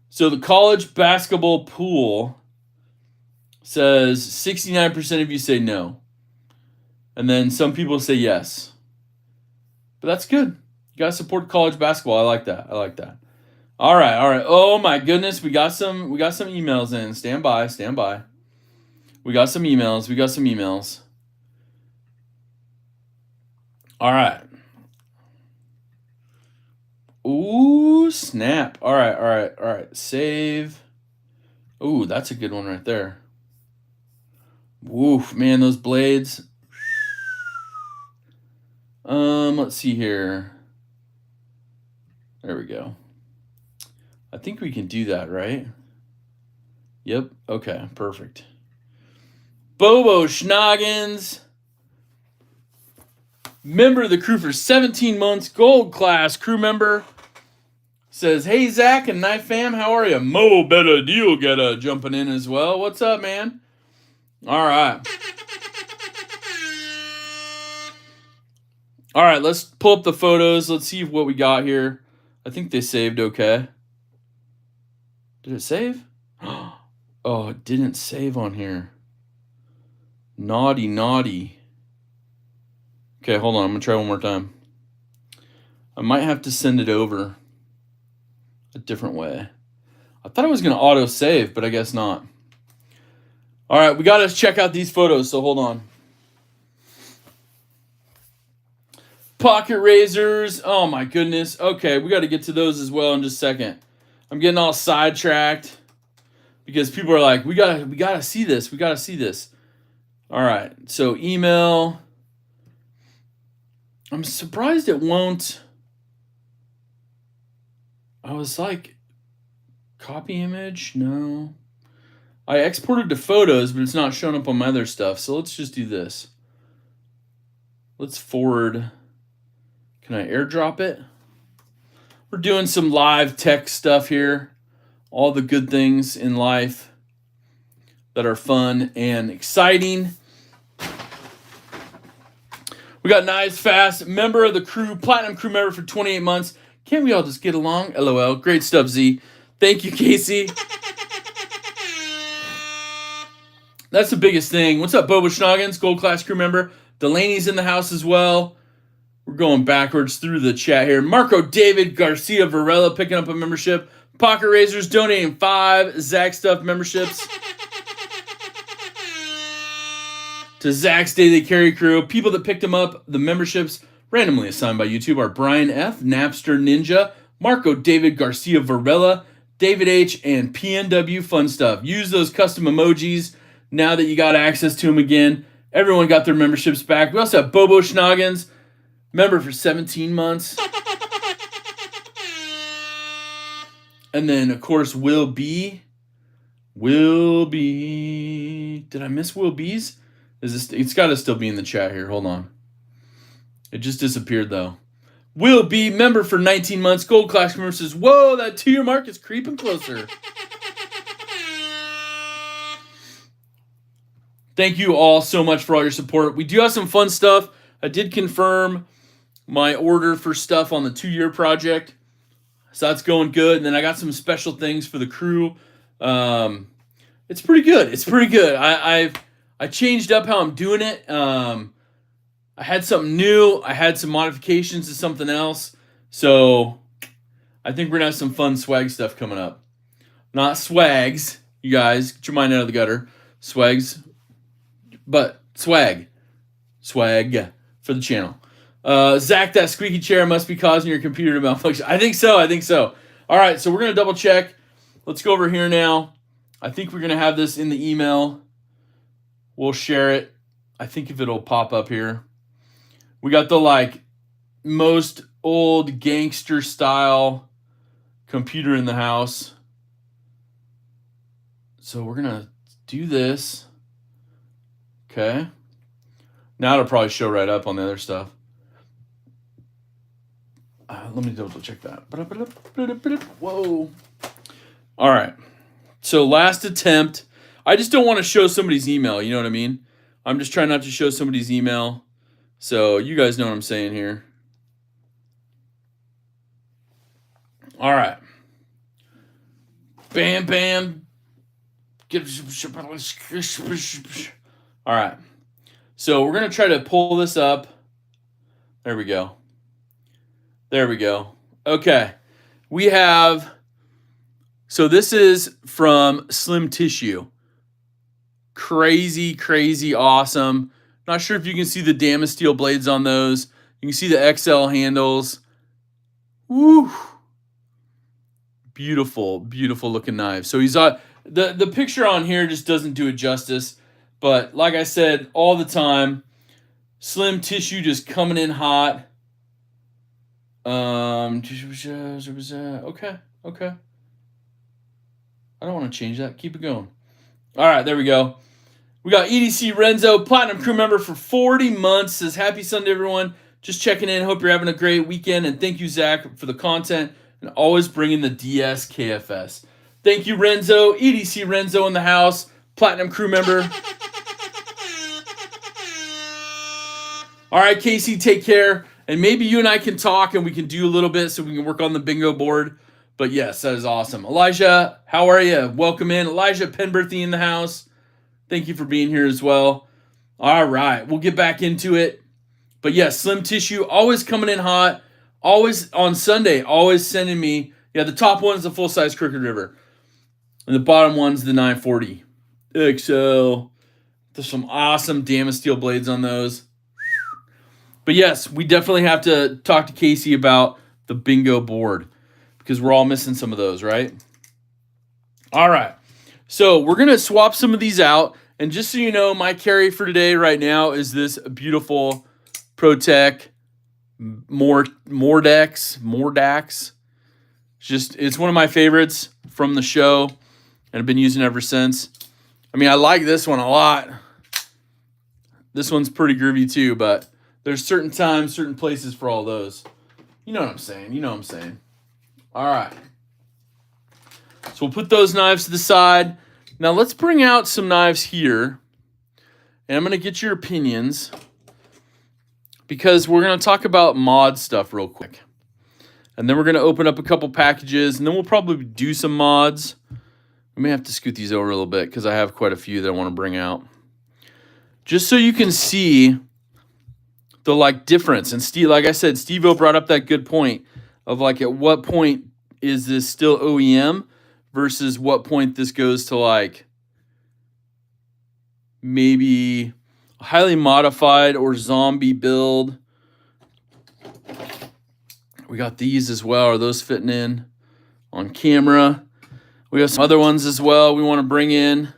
So the college basketball pool says 69% of you say no. And then some people say yes. But that's good. You got to support college basketball. I like that. All right. Oh my goodness, we got some emails in. Stand by. We got some emails. All right. Ooh, snap. All right. Save. Ooh, that's a good one right there. Woof, man, those blades. Let's see here. There we go. I think we can do that, right? Yep. Okay, perfect. Bobo Schnoggins. Member of the crew for 17 months, gold class crew member. Says, hey, Zach and Knife Fam, how are you? Mo Better Deal Getter jumping in as well. What's up, man? All right. All right, let's pull up the photos. Let's see what we got here. I think they saved okay. Did it save? Oh, it didn't save on here. Naughty. Okay, hold on. I'm going to try one more time. I might have to send it over a different way. I thought I was going to auto-save, but I guess not. All right, we got to check out these photos, so hold on. Pocket razors. Oh, my goodness. Okay, we got to get to those as well in just a second. I'm getting all sidetracked because people are like, we gotta see this. We got to see this. All right, so email. I'm surprised it won't. I was like, copy image? No. I exported to photos, but it's not showing up on my other stuff. So let's just do this. Let's forward. Can I airdrop it? We're doing some live tech stuff here. All the good things in life that are fun and exciting. We got Knives Fast, member of the crew, platinum crew member for 28 months. Can't we all just get along? LOL. Great stuff, Z. Thank you, Casey. That's the biggest thing. What's up, Bobo Schnoggins, gold class crew member? Delaney's in the house as well. We're going backwards through the chat here. Marco David Garcia Varela picking up a membership. Pocket Razors donating 5 Zach Stuff memberships to Zach's Daily Carry Crew. People that picked him up, the memberships randomly assigned by YouTube are Brian F., Napster Ninja, Marco David Garcia Varela, David H., and PNW Fun Stuff. Use those custom emojis now that you got access to them again. Everyone got their memberships back. We also have Bobo Schnoggins, member for 17 months. And then, of course, Will B. Did I miss Will B's? It's got to still be in the chat here. Hold on. It just disappeared, though. Will B, member for 19 months. Gold class member says, whoa, that 2-year mark is creeping closer. Thank you all so much for all your support. We do have some fun stuff. I did confirm my order for stuff on the 2-year project. So that's going good. And then I got some special things for the crew. It's pretty good. I changed up how I'm doing it. I had something new. I had some modifications to something else. So I think we're going to have some fun swag stuff coming up. Not swags, you guys. Get your mind out of the gutter. Swags. But swag. Swag for the channel. Zach, that squeaky chair must be causing your computer to malfunction. I think so. All right, so we're going to double check. Let's go over here now. I think we're going to have this in the email. We'll share it. I think if it'll pop up here. We got the most old gangster style computer in the house. So we're going to do this. Okay. Now it'll probably show right up on the other stuff. Let me double check that. Whoa. All right. So last attempt. I just don't want to show somebody's email. You know what I mean? I'm just trying not to show somebody's email. So you guys know what I'm saying here. All right. Bam, bam. All right. So we're going to try to pull this up. There we go. There we go. Okay. We have, so this is from Slim Tissue. Crazy, crazy awesome. Not sure if you can see the Damasteel blades on those. You can see the XL handles. Woo! Beautiful, beautiful looking knife. So he's the picture on here just doesn't do it justice. But like I said, all the time, Slim Tissue just coming in hot. Okay. I don't want to change that. Keep it going. All right, there we go. We got EDC Renzo, Platinum Crew member for 40 months. Says, happy Sunday, everyone. Just checking in. Hope you're having a great weekend. And thank you, Zach, for the content and always bringing the DS KFS. Thank you, Renzo. EDC Renzo in the house. Platinum Crew member. All right, Casey, take care. And maybe you and I can talk and we can do a little bit so we can work on the bingo board. But yes, that is awesome. Elijah, how are you? Welcome in. Elijah Penberthy in the house. Thank you for being here as well. All right, we'll get back into it. But yes, Slim Tissue, always coming in hot. Always on Sunday, always sending me. Yeah, the top one is the full-size Crooked River. And the bottom one's the 940 XL. There's some awesome Damasteel blades on those. But yes, we definitely have to talk to Casey about the bingo board because we're all missing some of those, right? All right. So we're going to swap some of these out. And just so you know, my carry for today right now is this beautiful ProTech Mordax. It's one of my favorites from the show, and I've been using it ever since. I mean, I like this one a lot. This one's pretty groovy too, but there's certain times, certain places for all those. You know what I'm saying. All right. So we'll put those knives to the side. Now let's bring out some knives here. And I'm going to get your opinions because we're going to talk about mod stuff real quick. And then we're going to open up a couple packages, and then we'll probably do some mods. We may have to scoot these over a little bit because I have quite a few that I want to bring out. Just so you can see the difference. And Steve, like I said, Steve-O brought up that good point of at what point is this still OEM versus what point this goes to maybe highly modified or zombie build. We got these as well. Are those fitting in on camera? We have some other ones as well we want to bring in.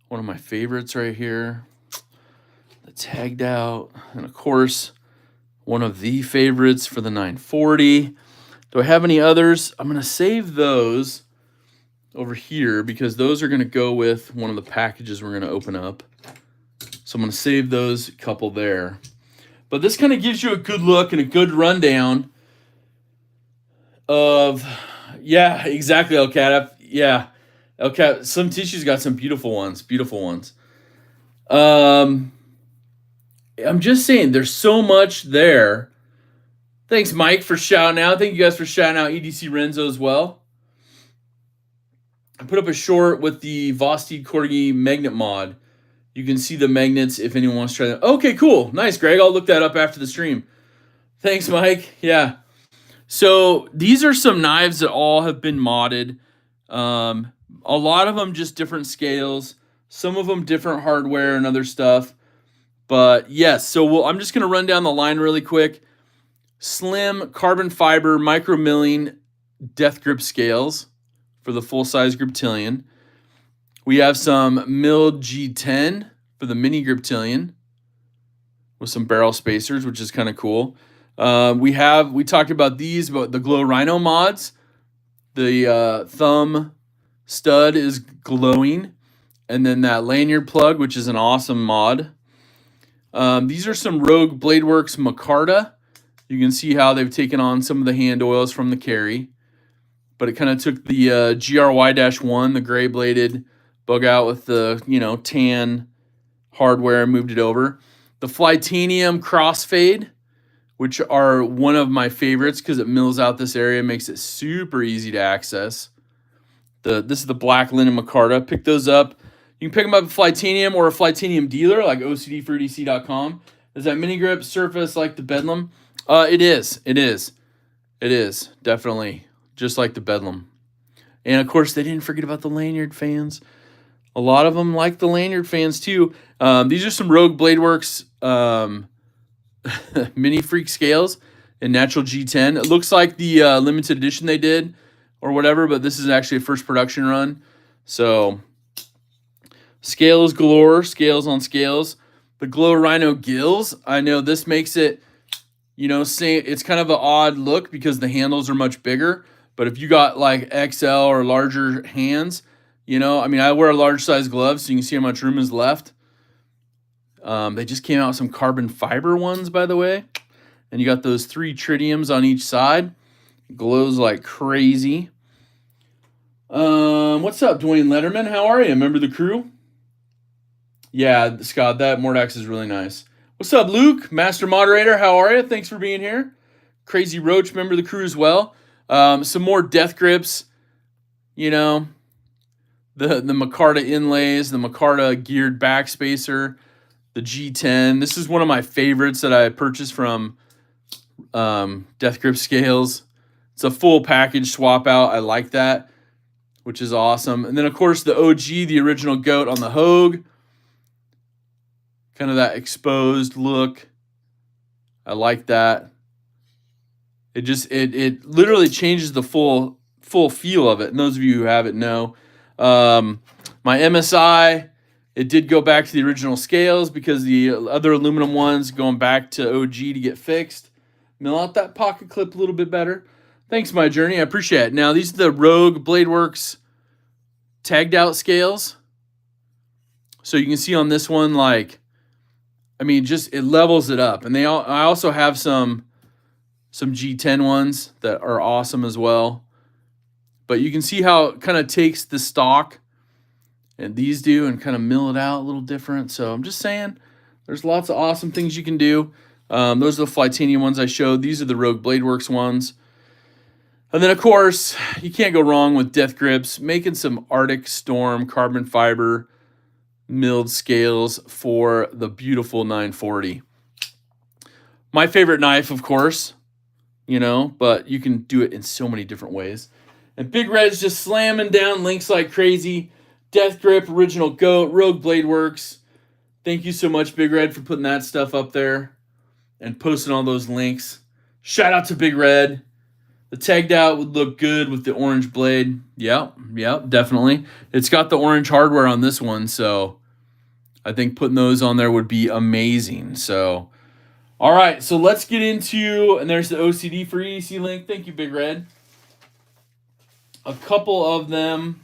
One of my favorites right here. The tagged out. And of course, one of the favorites for the 940. Do I have any others? I'm going to save those over here because those are going to go with one of the packages we're going to open up. So I'm going to save those couple there. But this kind of gives you a good look and a good rundown of, yeah, exactly, LCAT. Yeah, LCAT. Slim Tissue's got some beautiful ones. I'm just saying, there's so much there. Thanks, Mike, for shouting out. Thank you guys for shouting out EDC Renzo as well. I put up a short with the Vosteed Corgi magnet mod. You can see the magnets if anyone wants to try that. Okay, cool. Nice, Greg. I'll look that up after the stream. Thanks, Mike. Yeah. So these are some knives that all have been modded. A lot of them just different scales. Some of them different hardware and other stuff. But yes, so I'm just going to run down the line really quick. Slim carbon fiber micro milling death grip scales for the full-size Griptilian. We have some milled G10 for the mini Griptilian with some barrel spacers, which is kind of cool. We talked about these, but the Glow Rhino mods. The thumb stud is glowing. And then that lanyard plug, which is an awesome mod. These are some Rogue Bladeworks Micarta. You can see how they've taken on some of the hand oils from the carry. But it kind of took the GRY-1, the gray bladed bug out with the, tan hardware, moved it over. The Flytanium Crossfade, which are one of my favorites because it mills out this area, makes it super easy to access. This is the black linen micarta. Pick those up. You can pick them up at Flytanium or a Flytanium dealer like OCD4DC.com. Is that mini grip surface like the Bedlam? It is. It is definitely just like the Bedlam. And of course, they didn't forget about the lanyard fans. A lot of them like the lanyard fans too. These are some Rogue Bladeworks mini freak scales in natural G10. It looks like the limited edition they did or whatever, but this is actually a first production run. So scales galore, scales on scales. The Glow Rhino gills, I know this makes it, it's kind of an odd look because the handles are much bigger. But if you got like XL or larger hands, I wear a large size glove, so you can see how much room is left. They just came out with some carbon fiber ones, by the way. And you got those 3 tritiums on each side. It glows like crazy. What's up, Dwayne Letterman? How are you? Remember the crew? Yeah, Scott, that Mordax is really nice. What's up, Luke? Master Moderator, how are you? Thanks for being here. Crazy Roach, member of the crew as well. Some more death grips. The micarta inlays, the micarta geared backspacer, the G10. This is one of my favorites that I purchased from Death Grip Scales. It's a full package swap out. I like that, which is awesome. And then, of course, the OG, the original goat on the Hogue. Kind of that exposed look. I like that. It literally changes the full feel of it. And those of you who have it know. My MSI, it did go back to the original scales because the other aluminum ones going back to OG to get fixed. Mill out that pocket clip a little bit better. Thanks, My Journey. I appreciate it. Now, these are the Rogue Bladeworks tagged out scales. So you can see on this one, it levels it up. And I also have some G10 ones that are awesome as well. But you can see how it kind of takes the stock, and these do, and kind of mill it out a little different. So I'm just saying, there's lots of awesome things you can do. Those are the Flytanium ones I showed. These are the Rogue Bladeworks ones. And then, of course, you can't go wrong with Death Grips, making some Arctic Storm carbon fiber milled scales for the beautiful 940. My favorite knife, of course, but you can do it in so many different ways. And Big Red's just slamming down links like crazy. Death Grip, Original Goat, Rogue Bladeworks. Thank you so much, Big Red, for putting that stuff up there and posting all those links. Shout out to Big Red. The tagged out would look good with the orange blade. Yep, definitely. It's got the orange hardware on this one, so I think putting those on there would be amazing. So, all right, so let's get into, and there's the OCD for EDC link. Thank you, Big Red. A couple of them.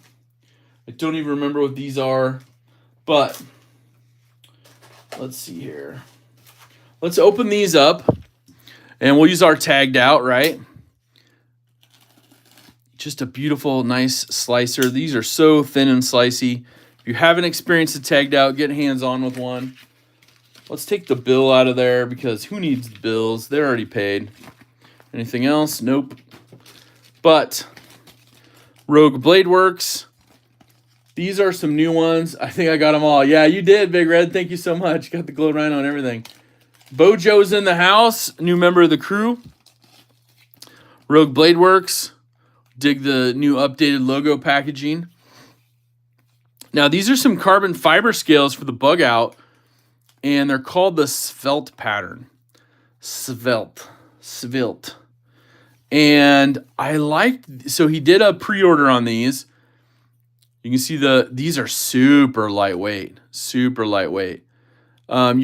I don't even remember what these are, but let's see here. Let's open these up, and we'll use our tagged out, right? Just a beautiful, nice slicer. These are so thin and slicey. If you haven't experienced a tagged out, get hands-on with one. Let's take the bill out of there because who needs the bills? They're already paid. Anything else? Nope. But Rogue Bladeworks. These are some new ones. I think I got them all. Yeah, you did, Big Red. Thank you so much. Got the Glow Rhino and everything. Bojo's in the house. New member of the crew. Rogue Bladeworks. Dig the new updated logo packaging. Now, these are some carbon fiber scales for the bug out, and they're called the Svelte pattern. Svelte. And I liked, so he did a pre-order on these. You can see these are super lightweight. You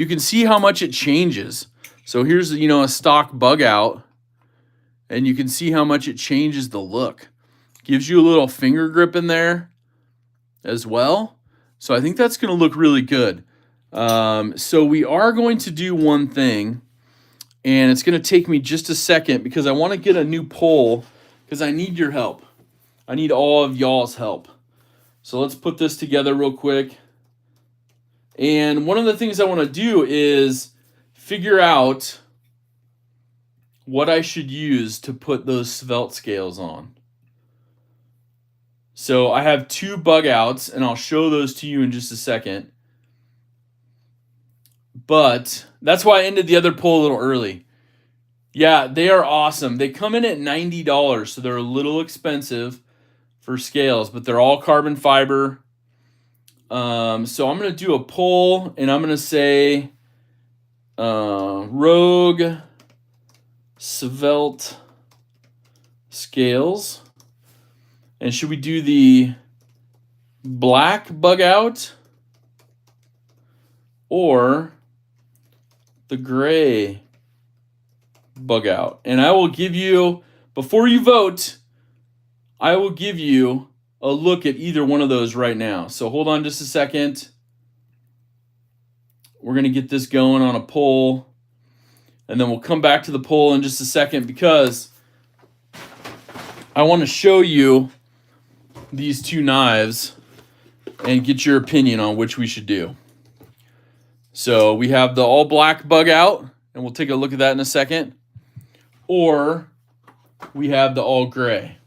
can see how much it changes. So here's, a stock bug out, and you can see how much it changes the look. Gives you a little finger grip in there as well. So I think that's going to look really good. So we are going to do one thing, and it's going to take me just a second because I want to get a new poll because I need your help. I need all of y'all's help. So let's put this together real quick. And one of the things I want to do is figure out what I should use to put those svelte scales on. So I have 2 bug outs, and I'll show those to you in just a second. But that's why I ended the other poll a little early. Yeah, they are awesome. They come in at $90, so they're a little expensive for scales, but they're all carbon fiber. So I'm going to do a poll, and I'm going to say Rogue Svelte scales. And should we do the black bug out or the gray bug out? And I will give you, before you vote, I will give you a look at either one of those right now. So hold on just a second. We're going to get this going on a poll, and then we'll come back to the poll in just a second because I want to show you these 2 knives and get your opinion on which we should do. So we have the all black bug out, and we'll take a look at that in a second. Or we have the all gray.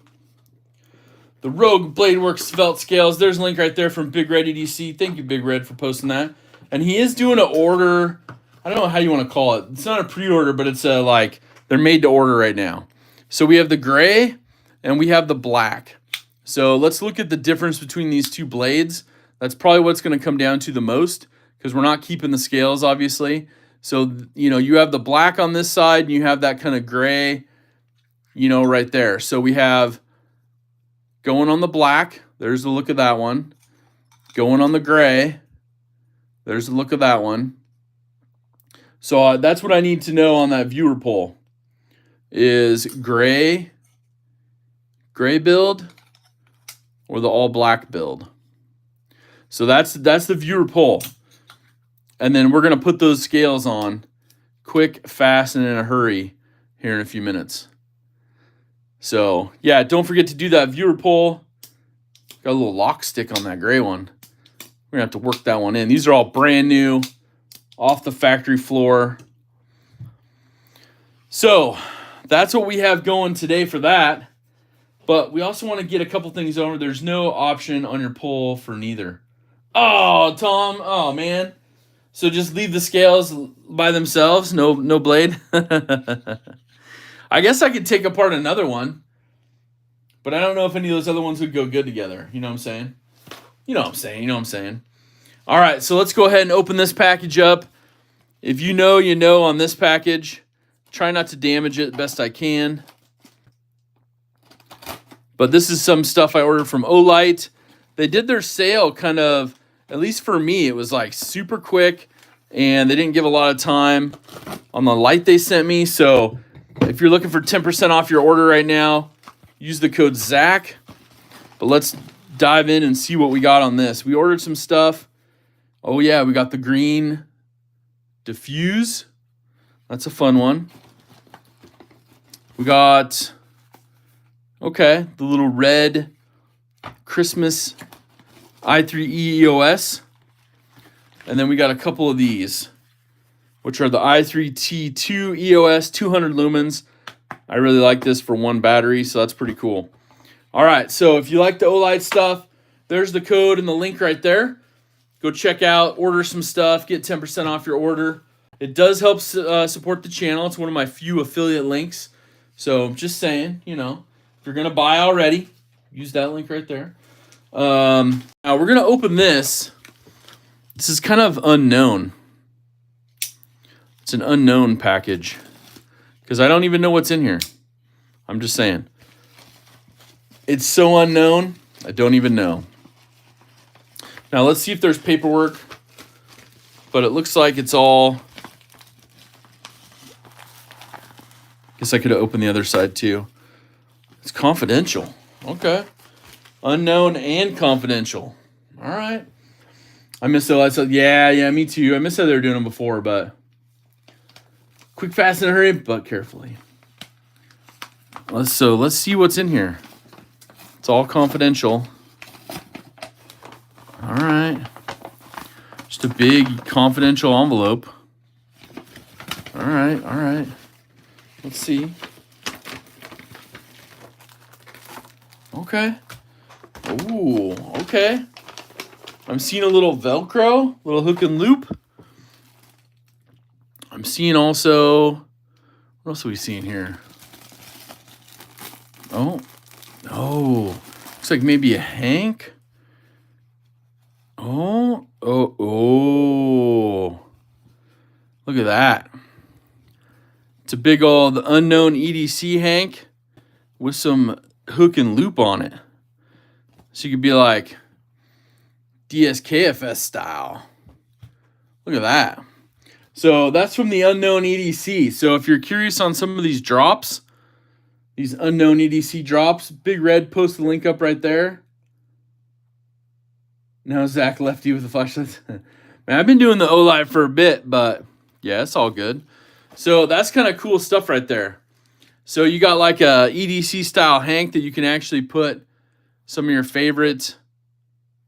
The Rogue Bladeworks Svelte scales. There's a link right there from Big Red EDC. Thank you, Big Red, for posting that. And he is doing an order. I don't know how you want to call it. It's not a pre-order, but it's like they're made to order right now. So we have the gray and we have the black. So let's look at the difference between these 2 blades. That's probably what's going to come down to the most because we're not keeping the scales, obviously. So, you have the black on this side and you have that kind of gray, right there. So we have going on the black. There's the look of that one. Going on the gray. There's the look of that one. So that's what I need to know on that viewer poll is gray build or the all black build. So that's the viewer poll. And then we're going to put those scales on quick, fast, and in a hurry here in a few minutes. So, yeah, don't forget to do that viewer poll. Got a little lock stick on that gray one. We're going to have to work that one in. These are all brand new, off the factory floor. So, that's what we have going today for that. But we also want to get a couple things over. There's no option on your poll for neither. Oh, Tom. Oh, man. So just leave the scales by themselves. No blade. I guess I could take apart another one. But I don't know if any of those other ones would go good together. You know what I'm saying? You know what I'm saying. All right, so let's go ahead and open this package up. If you know, you know on this package. Try not to damage it best I can. But this is some stuff I ordered from Olight. They did their sale kind of, at least for me, it was like super quick. And they didn't give a lot of time on the light they sent me. So if you're looking for 10% off your order right now, use the code ZACH. But let's dive in and see what we got on this. We ordered some stuff. Oh, yeah, we got the green diffuse. That's a fun one. We got, okay, the little red Christmas i3 EOS. And then we got a couple of these, which are the i3T2 EOS 200 lumens. I really like this for one battery, so that's pretty cool. All right, so if you like the Olight stuff, there's the code and the link right there. Go check out, order some stuff, get 10% off your order. It does help support the channel. It's one of my few affiliate links. So just saying, if you're going to buy already, use that link right there. Now we're going to open this. This is kind of unknown. It's an unknown package because I don't even know what's in here. I'm just saying. It's so unknown, I don't even know. Now let's see if there's paperwork, but it looks like it's all, guess I could open the other side too. It's confidential. Okay. Unknown and confidential. All right. I miss the lights. Yeah, me too. I miss how they were doing them before, but quick, fast, and hurry, but carefully. Let's see what's in here. It's all confidential. right. Just a big confidential envelope. All right, all right. Let's see. Okay. Ooh, okay. I'm seeing a little Velcro, little hook and loop. I'm seeing also, what else are we seeing here? Oh, looks like maybe a hank. Oh. Look at that. It's a big old unknown EDC hank with some hook and loop on it. So you could be like DSKFS style. Look at that. So that's from the unknown EDC. So if you're curious on some of these drops, these unknown EDC drops, Big Red post the link up right there. Now Zach left you with the flashlights. Man, I've been doing the OLive for a bit, but yeah, it's all good. So that's kind of cool stuff right there. So you got like a EDC style hank that you can actually put some of your favorite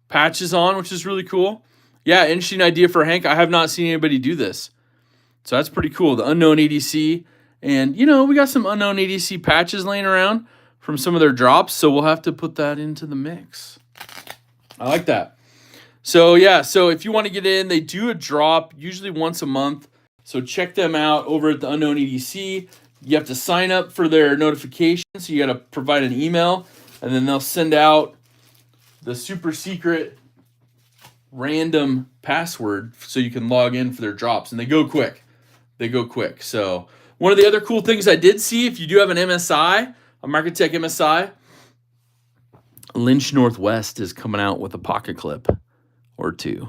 patches on, which is really cool. Yeah, interesting idea for a hank. I have not seen anybody do this. So that's pretty cool. The unknown EDC. And, you know, we got some unknown EDC patches laying around from some of their drops. So we'll have to put that into the mix. I like that. So, yeah. So if you want to get in, they do a drop usually once a month. So check them out over at the unknown EDC. You have to sign up for their notification. So you got to provide an email. And then they'll send out the super secret random password so you can log in for their drops. And they go quick. So one of the other cool things I did see, if you do have an MSI, a Marketech MSI, Lynch Northwest is coming out with a pocket clip or two.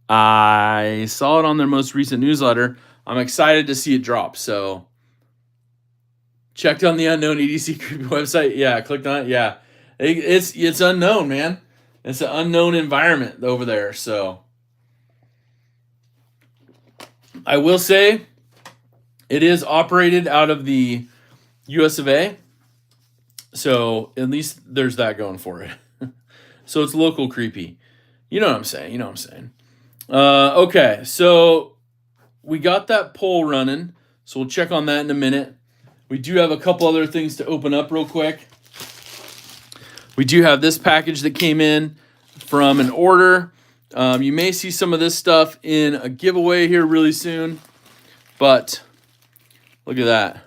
I saw it on their most recent newsletter. I'm excited to see it drop. So checked on the unknown EDC website. Yeah, clicked on it. Yeah, it's unknown, man. It's an unknown environment over there. So I will say it is operated out of the US of A. So at least there's that going for it. So it's local creepy. You know what I'm saying. Okay, so we got that poll running. So we'll check on that in a minute. We do have a couple other things to open up real quick. We do have this package that came in from an order. You may see some of this stuff in a giveaway here really soon. But look at that.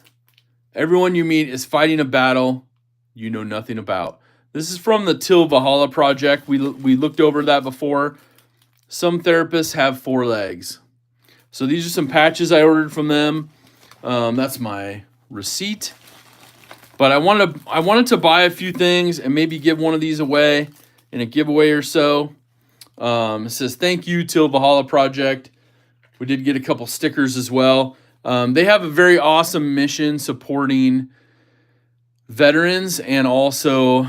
Everyone you meet is fighting a battle you know nothing about. This is from the Till Valhalla project. We looked over that before. Some therapists have 4 legs. So these are some patches I ordered from them. That's my receipt. But I wanted to buy a few things and maybe give one of these away in a giveaway or so. It says, thank you, Till Valhalla Project. We did get a couple stickers as well. They have a very awesome mission supporting veterans and also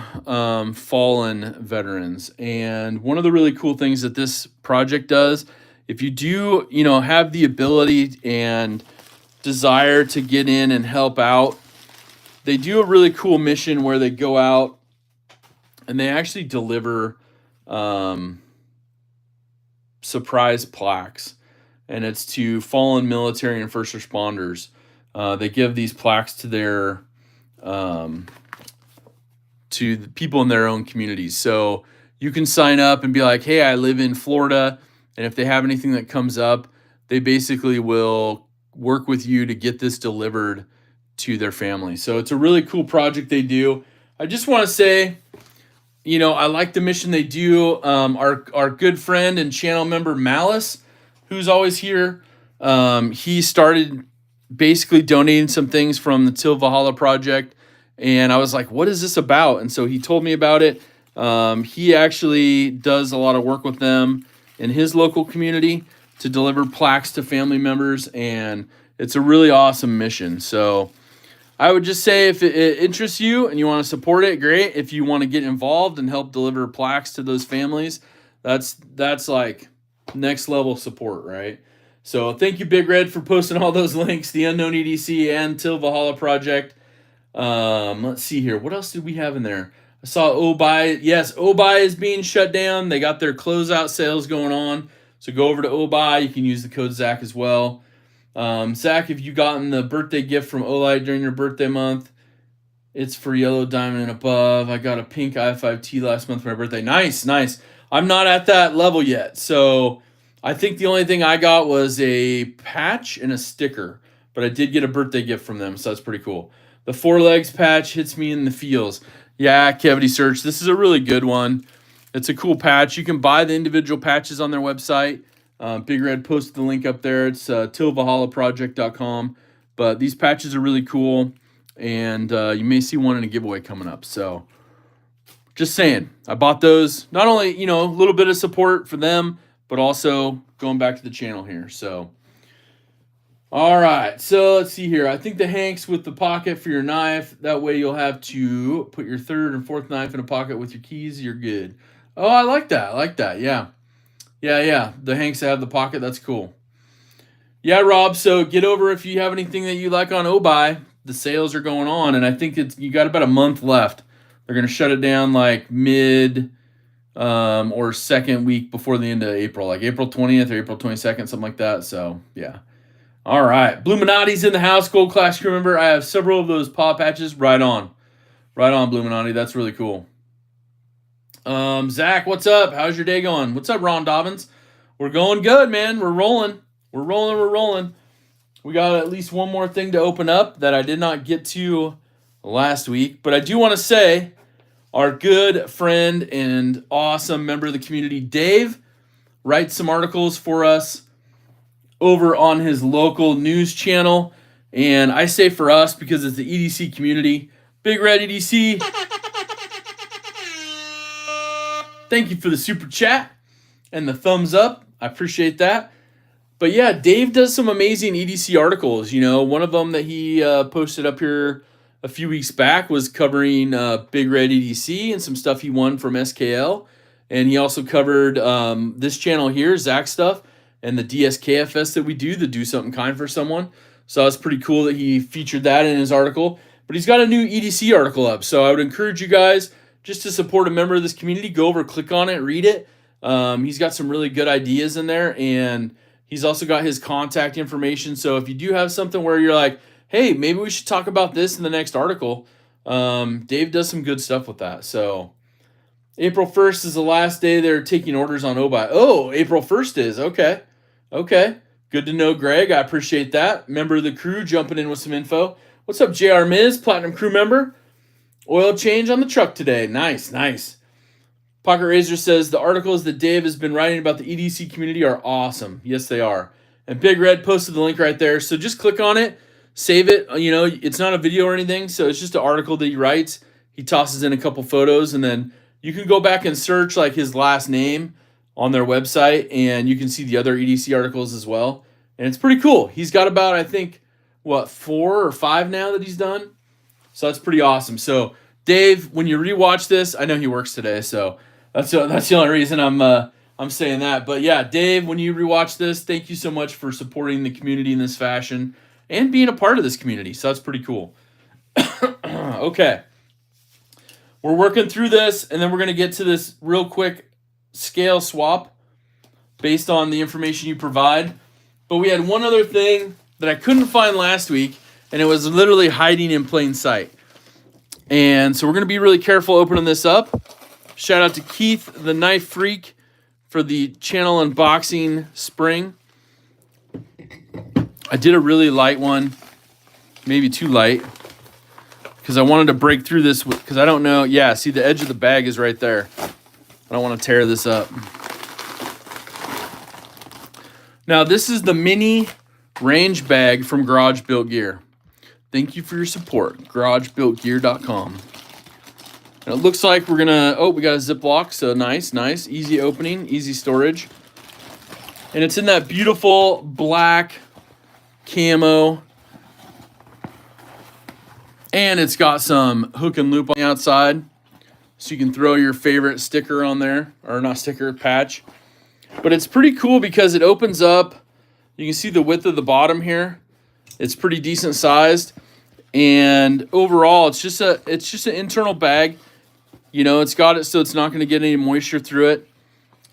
fallen veterans. And one of the really cool things that this project does, if you do, have the ability and desire to get in and help out, they do a really cool mission where they go out and they actually deliver surprise plaques. And it's to fallen military and first responders. They give these plaques to their to the people in their own communities. So you can sign up and be like, hey, I live in Florida. And if they have anything that comes up, they basically will work with you to get this delivered to their family. So it's a really cool project they do. I just want to say, I like the mission they do. Our good friend and channel member Malice, who's always here, he started basically donating some things from the Till Valhalla project. And I was like, what is this about? And so he told me about it. He actually does a lot of work with them in his local community to deliver plaques to family members. And it's a really awesome mission. So I would just say if it interests you and you want to support it, great. If you want to get involved and help deliver plaques to those families, that's like next level support, right? So thank you, Big Red, for posting all those links, the Unknown EDC and Till Valhalla Project. Let's see here. What else did we have in there? I saw Obuy. Yes, Obuy is being shut down. They got their closeout sales going on. So go over to Obuy. You can use the code Zach as well. Zach, if you gotten the birthday gift from Olight during your birthday month, it's for yellow diamond and above. I got a pink i5T last month for my birthday. Nice, nice. I'm not at that level yet. So I think the only thing I got was a patch and a sticker. But I did get a birthday gift from them, so that's pretty cool. The 4 legs patch hits me in the feels. Yeah, Cavity Search. This is a really good one. It's a cool patch. You can buy the individual patches on their website. Big Red posted the link up there. It's tilvahalaproject.com. But these patches are really cool, and you may see one in a giveaway coming up. So just saying, I bought those. Not only, a little bit of support for them, but also going back to the channel here. So, all right. So let's see here. I think the Hanks with the pocket for your knife. That way you'll have to put your 3rd and 4th knife in a pocket with your keys. You're good. Oh, I like that. I like that. Yeah. Yeah. The Hanks that have the pocket. That's cool. Yeah, Rob. So get over if you have anything that you like on Obuy. The sales are going on, and I think you got about a month left. They're going to shut it down like mid or second week before the end of April, like April 20th or April 22nd, something like that. So, yeah. All right. Bluminati's in the house, Gold Class crew member. I have several of those paw patches. Right on. Right on, Bluminati. That's really cool. Zach, what's up? How's your day going? What's up, Ron Dobbins? We're going good, man. We're rolling. We're rolling. We got at least one more thing to open up that I did not get to last week. But I do want to say our good friend and awesome member of the community, Dave, writes some articles for us over on his local news channel. And I say for us because it's the EDC community. Big Red EDC. Thank you for the super chat and the thumbs up. I appreciate that. But yeah, Dave does some amazing EDC articles. One of them that he posted up here a few weeks back was covering Big Red EDC and some stuff he won from SKL. And he also covered this channel here, Zach stuff, and the DSKFS that we do, the Do Something Kind for Someone. So it's pretty cool that he featured that in his article. But he's got a new EDC article up. So I would encourage you guys just to support a member of this community. Go over, click on it, read it. He's got some really good ideas in there. And he's also got his contact information. So if you do have something where you're like, hey, maybe we should talk about this in the next article, Dave does some good stuff with that. So April 1st is the last day they're taking orders on Obuy. Oh, April 1st is. Okay. Good to know, Greg. I appreciate that. Member of the crew jumping in with some info. What's up, JR Miz, Platinum crew member? Oil change on the truck today. Nice. Pocket Razor says the articles that Dave has been writing about the EDC community are awesome. Yes, they are. And Big Red posted the link right there. So just click on it, save it. It's not a video or anything, so it's just an article that he writes. He tosses in a couple photos, and then you can go back and search like his last name on their website, and you can see the other EDC articles as well. And it's pretty cool. He's got about, I think, 4 or 5 now that he's done. So that's pretty awesome. So Dave, when you rewatch this, I know he works today, so that's the only reason I'm saying that. But yeah, Dave, when you rewatch this, thank you so much for supporting the community in this fashion and being a part of this community. So that's pretty cool. Okay. We're working through this, and then we're going to get to this real quick scale swap based on the information you provide. But we had one other thing that I couldn't find last week, and it was literally hiding in plain sight. And so we're going to be really careful opening this up. Shout out to Keith, the Knife Freak, for the channel unboxing spring. I did a really light one, maybe too light, because I wanted to break through this because I don't know. Yeah, see, the edge of the bag is right there. I don't want to tear this up. Now, this is the mini range bag from Garage Built Gear. Thank you for your support, garagebuiltgear.com. And it looks like we're going to, we got a Ziploc, so nice. Easy opening, easy storage. And it's in that beautiful black camo. And it's got some hook and loop on the outside, so you can throw your favorite sticker on there, or not sticker, patch. But it's pretty cool because it opens up. You can see the width of the bottom here. It's pretty decent sized. And overall, it's just an internal bag. You know, it's got it so it's not going to get any moisture through it.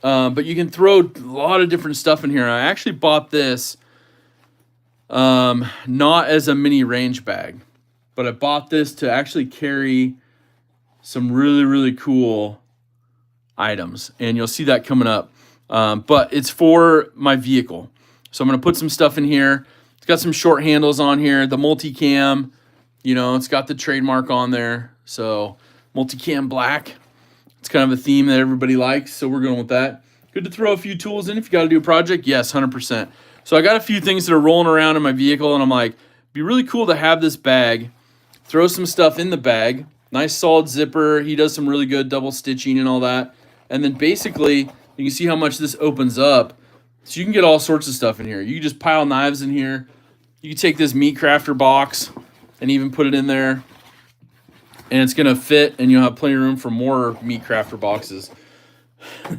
But you can throw a lot of different stuff in here. I actually bought this not as a mini range bag, but I bought this to actually carry some really, really cool items. And you'll see that coming up. But it's for my vehicle. So I'm going to put some stuff in here. It's got some short handles on here. The multicam, you know, it's got the trademark on there. So multicam black. It's kind of a theme that everybody likes. So we're going with that. Good to throw a few tools in if you got to do a project. Yes, 100%. So I got a few things that are rolling around in my vehicle. And I'm like, it'd be really cool to have this bag. Throw some stuff in the bag. Nice solid zipper. He does some really good double stitching and all that. And then basically, you can see how much this opens up. So you can get all sorts of stuff in here. You can just pile knives in here. You can take this meat crafter box and even put it in there. And it's going to fit, and you'll have plenty of room for more meat crafter boxes.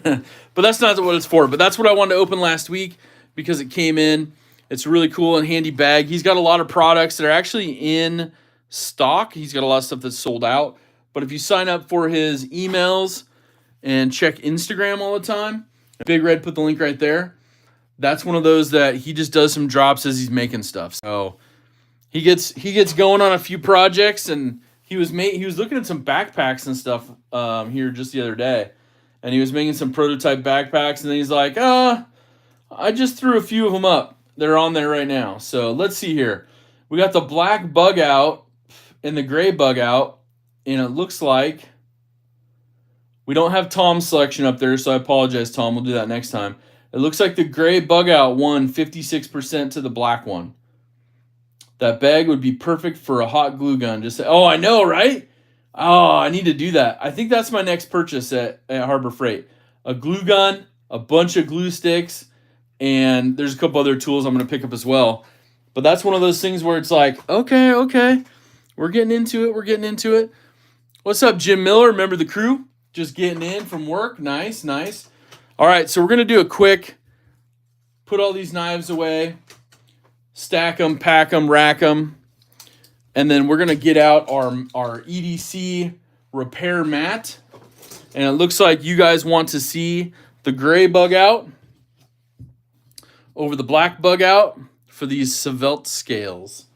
But that's not what it's for. But that's what I wanted to open last week because it came in. It's a really cool and handy bag. He's got a lot of products that are actually in stock. He's got a lot of stuff that's sold out. But if you sign up for his emails and check Instagram all the time, Big Red put the link right there. That's one of those that he just does some drops as he's making stuff. So he gets going on a few projects, and he was looking at some backpacks and stuff here just the other day, and he was making some prototype backpacks, and then he's like, I just threw a few of them up. They're on there right now. So let's see here. We got the black bug out and the gray bug out, and it looks like we don't have Tom's selection up there, so I apologize, Tom. We'll do that next time. It looks like the gray bug out won 56% to the black one. That bag would be perfect for a hot glue gun. Oh, I know, right? Oh, I need to do that. I think that's my next purchase at Harbor Freight. A glue gun, a bunch of glue sticks, and there's a couple other tools I'm going to pick up as well. But that's one of those things where it's like, okay. We're getting into it. What's up, Jim Miller? Remember the crew? Just getting in from work. Nice. All right, so we're going to do a quick, put all these knives away, stack them, pack them, rack them, and then we're going to get out our EDC repair mat. And it looks like you guys want to see the gray bug out over the black bug out for these Svelte scales.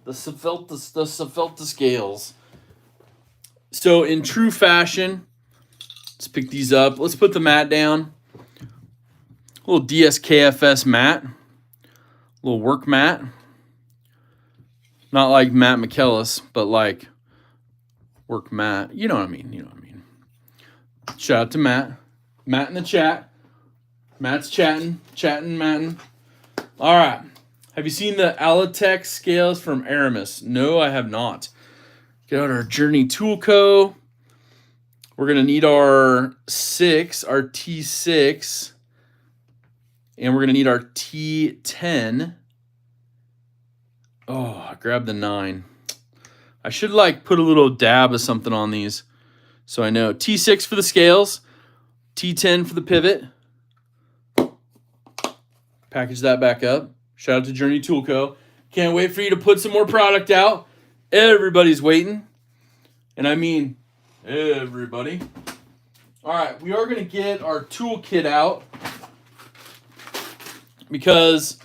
The Svelte scales. So in true fashion, let's pick these up. Let's put the mat down. A little DSKFS mat. A little work mat. Not like Matt McKellis, but like work mat. You know what I mean. Shout out to Matt. Matt in the chat. Matt's chatting, Mattin'. All right. Have you seen the Alatex scales from Aramis? No, I have not. Get out our Journey Tool Co. We're going to need our T6, and we're going to need our T10. Oh, I grabbed the 9. I should put a little dab of something on these so I know. T6 for the scales, T10 for the pivot. Package that back up. Shout out to Journey Tool Co. Can't wait for you to put some more product out. Everybody's waiting. And I mean everybody. All right, we are going to get our toolkit out because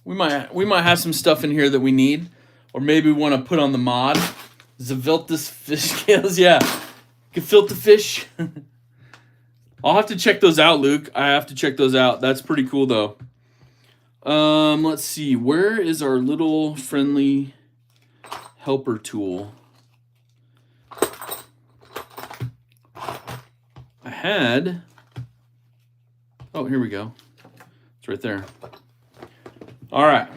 we might have some stuff in here that we need, or maybe we want to put on the mod. Zaviltus fish scales, yeah. Gefilte fish. I'll have to check those out, Luke. I have to check those out. That's pretty cool, though. Let's see. Where is our little friendly helper tool? I had... Oh, here we go. It's right there. All right.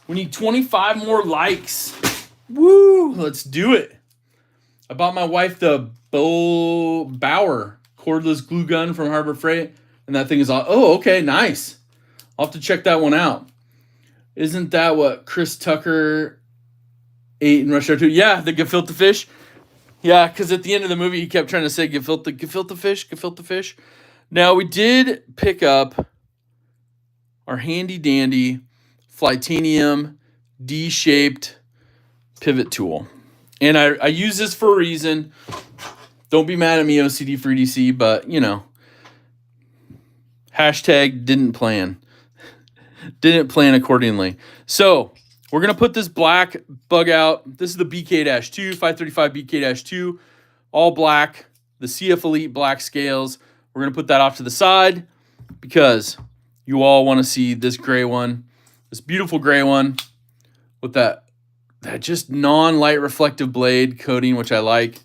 We need 25 more likes. Woo! Let's do it. I bought my wife the Bauer cordless glue gun from Harbor Freight, and that thing is all... Oh, okay, nice. I'll have to check that one out. Isn't that what Chris Tucker ate in Rush Hour 2? Yeah, the gefilte fish. Yeah, because at the end of the movie, he kept trying to say gefilte fish. Now, we did pick up our handy-dandy Flytanium D-shaped pivot tool. And I use this for a reason. Don't be mad at me, OCD for EDC, but, you know, hashtag didn't plan. Didn't plan accordingly. So we're going to put this black bug out. This is the BK-2, 535 BK-2, all black, the CF Elite black scales. We're going to put that off to the side because you all want to see this gray one, this beautiful gray one with that just non-light reflective blade coating, which I like.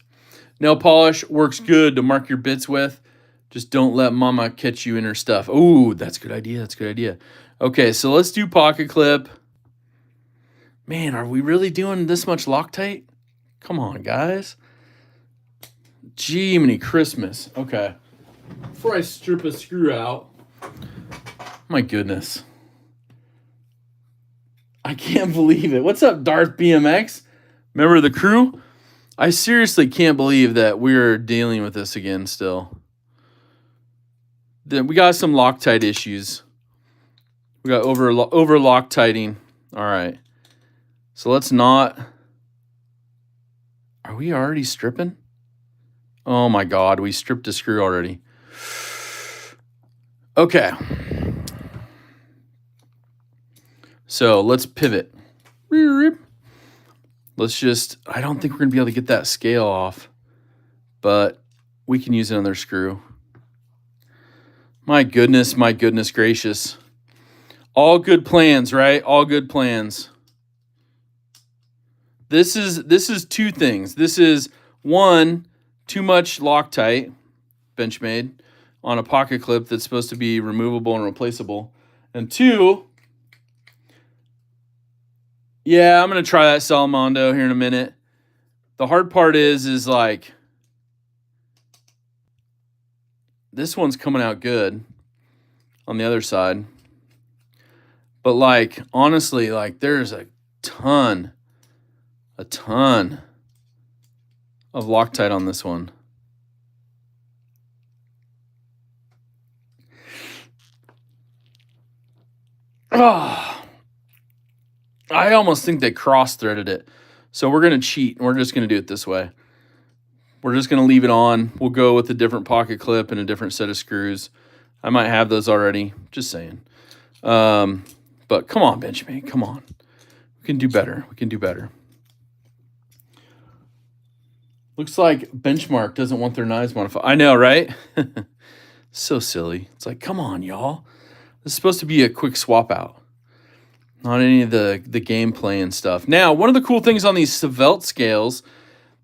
Nail polish works good to mark your bits with. Just don't let mama catch you in her stuff. Ooh, that's a good idea. That's a good idea. Okay, so let's do pocket clip. Man, are we really doing this much Loctite? Come on, guys. Jiminy Christmas. Okay. Before I strip a screw out, my goodness. I can't believe it. What's up, Darth BMX? Member of the crew? I seriously can't believe that we're dealing with this again still. Then we got some Loctite issues. We got over Loctiting. All right. So let's not. Are we already stripping? Oh my God, we stripped a screw already. Okay. So let's pivot. Let's just, I don't think we're going to be able to get that scale off, but we can use another screw. My goodness gracious. All good plans, right? All good plans. This is two things. This is one, too much Loctite, Benchmade, on a pocket clip that's supposed to be removable and replaceable. And two, yeah, I'm going to try that Salamondo here in a minute. The hard part is like, this one's coming out good on the other side. But like, honestly, like there's a ton of Loctite on this one. Oh, I almost think they cross-threaded it. So we're going to cheat, and we're just going to do it this way. We're just going to leave it on. We'll go with a different pocket clip and a different set of screws. I might have those already. Just saying. But come on, Benchmade. Come on. We can do better. We can do better. Looks like Benchmark doesn't want their knives modified. I know, right? So silly. It's like, come on, y'all. This is supposed to be a quick swap out. Not any of the gameplay and stuff. Now, one of the cool things on these Svelte scales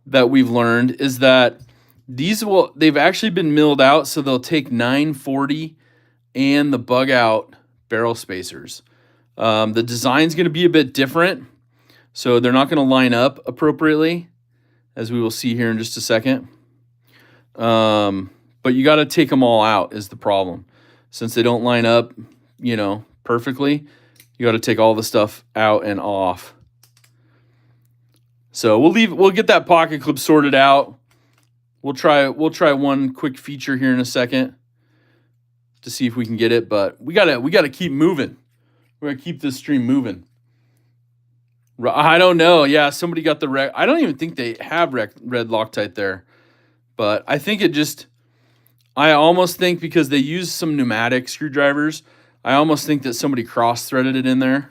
that we've learned is that they've actually been milled out, so they'll take 940 and the bug out barrel spacers. The design's going to be a bit different, so they're not going to line up appropriately, as we will see here in just a second. But you got to take them all out is the problem. Since they don't line up, you know, perfectly, you got to take all the stuff out and off. So we'll get that pocket clip sorted out. We'll try one quick feature here in a second to see if we can get it, but we gotta keep moving. We're gonna keep this stream moving. I don't know. Yeah, somebody got the red. I don't even think they have red Loctite there, but I think I almost think because they use some pneumatic screwdrivers, I almost think that somebody cross-threaded it in there.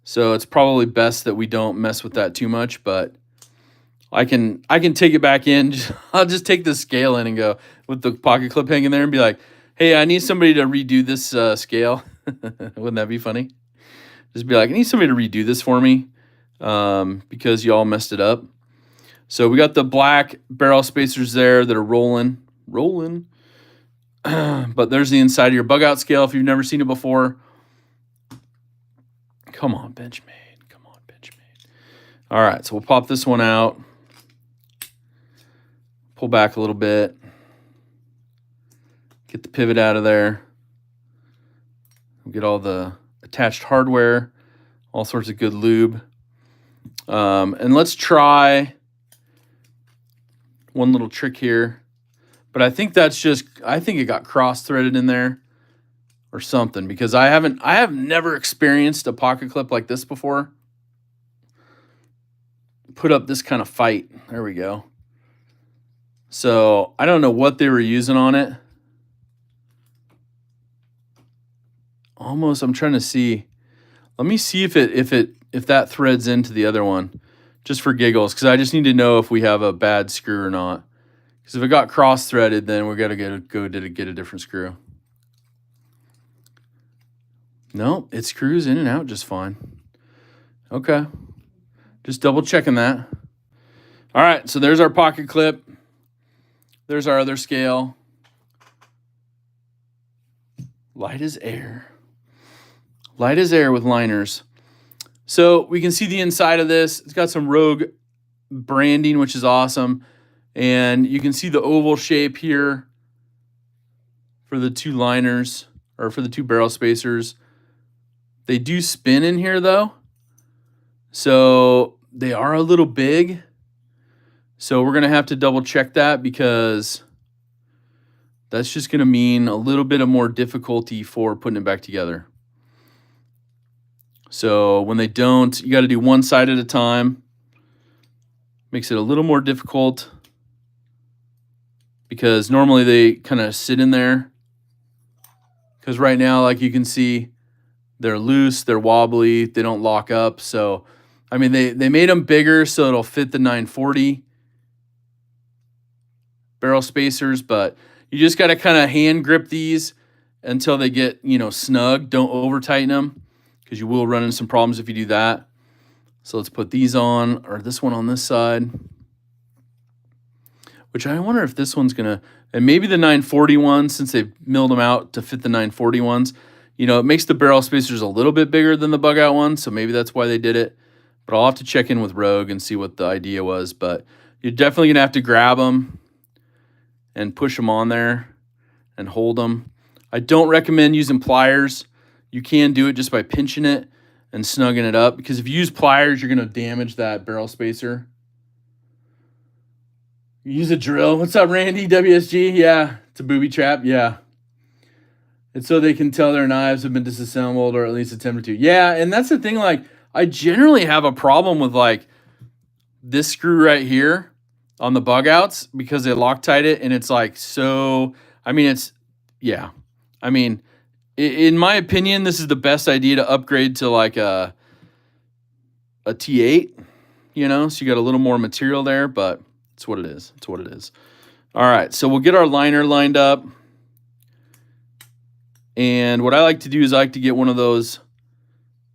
So it's probably best that we don't mess with that too much, but I can take it back in. I'll just take the scale in and go with the pocket clip hanging there and be like, hey, I need somebody to redo this scale. Wouldn't that be funny? Just be like, I need somebody to redo this for me because you all messed it up. So we got the black barrel spacers there that are rolling. But there's the inside of your bug out scale if you've never seen it before. Come on, Benchmade. Come on, Benchmade. All right, so we'll pop this one out. Pull back a little bit. Get the pivot out of there. We'll get all the attached hardware, all sorts of good lube. And let's try one little trick here. But I think I think it got cross-threaded in there or something because I have never experienced a pocket clip like this before. put up this kind of fight. There we go. So I don't know what they were using on it. Almost, I'm trying to see. Let me see if that threads into the other one, just for giggles, because I just need to know if we have a bad screw or not. Because if it got cross-threaded, then we got to go get a different screw. No, it screws in and out just fine. Okay. Just double checking that. All right, so there's our pocket clip. There's our other scale. Light as air. Light as air with liners. So we can see the inside of this. It's got some Rogue branding, which is awesome. And you can see the oval shape here for the two liners, or for the two barrel spacers. They do spin in here though. So they are a little big. So we're going to have to double check that, because that's just going to mean a little bit of more difficulty for putting it back together. So when they don't, you got to do one side at a time. Makes it a little more difficult, because normally they kind of sit in there. Because right now, like you can see, they're loose, they're wobbly, they don't lock up. So, I mean, they made them bigger so it'll fit the 940 barrel spacers, but you just got to kind of hand grip these until they get, snug. Don't over tighten them, because you will run into some problems if you do that. So let's put these on, or this one on this side. Which I wonder if this one's going to, and maybe the 940 ones, since they've milled them out to fit the 940 ones, it makes the barrel spacers a little bit bigger than the bug out ones, so maybe that's why they did it. But I'll have to check in with Rogue and see what the idea was. But you're definitely going to have to grab them and push them on there and hold them. I don't recommend using pliers. You can do it just by pinching it and snugging it up, because if you use pliers, you're going to damage that barrel spacer. Use a drill. What's up, Randy? WSG? Yeah, it's a booby trap. Yeah. It's so they can tell their knives have been disassembled, or at least attempted to. Yeah, and that's the thing. Like, I generally have a problem with, like, this screw right here on the bug outs, because they Loctite it, and it's like so. I mean, it's, yeah. I mean, in my opinion, this is the best idea to upgrade to like a T8, so you got a little more material there, but it's what it is. It's what it is. All right, so we'll get our liner lined up. And what I like to do is I like to get one of those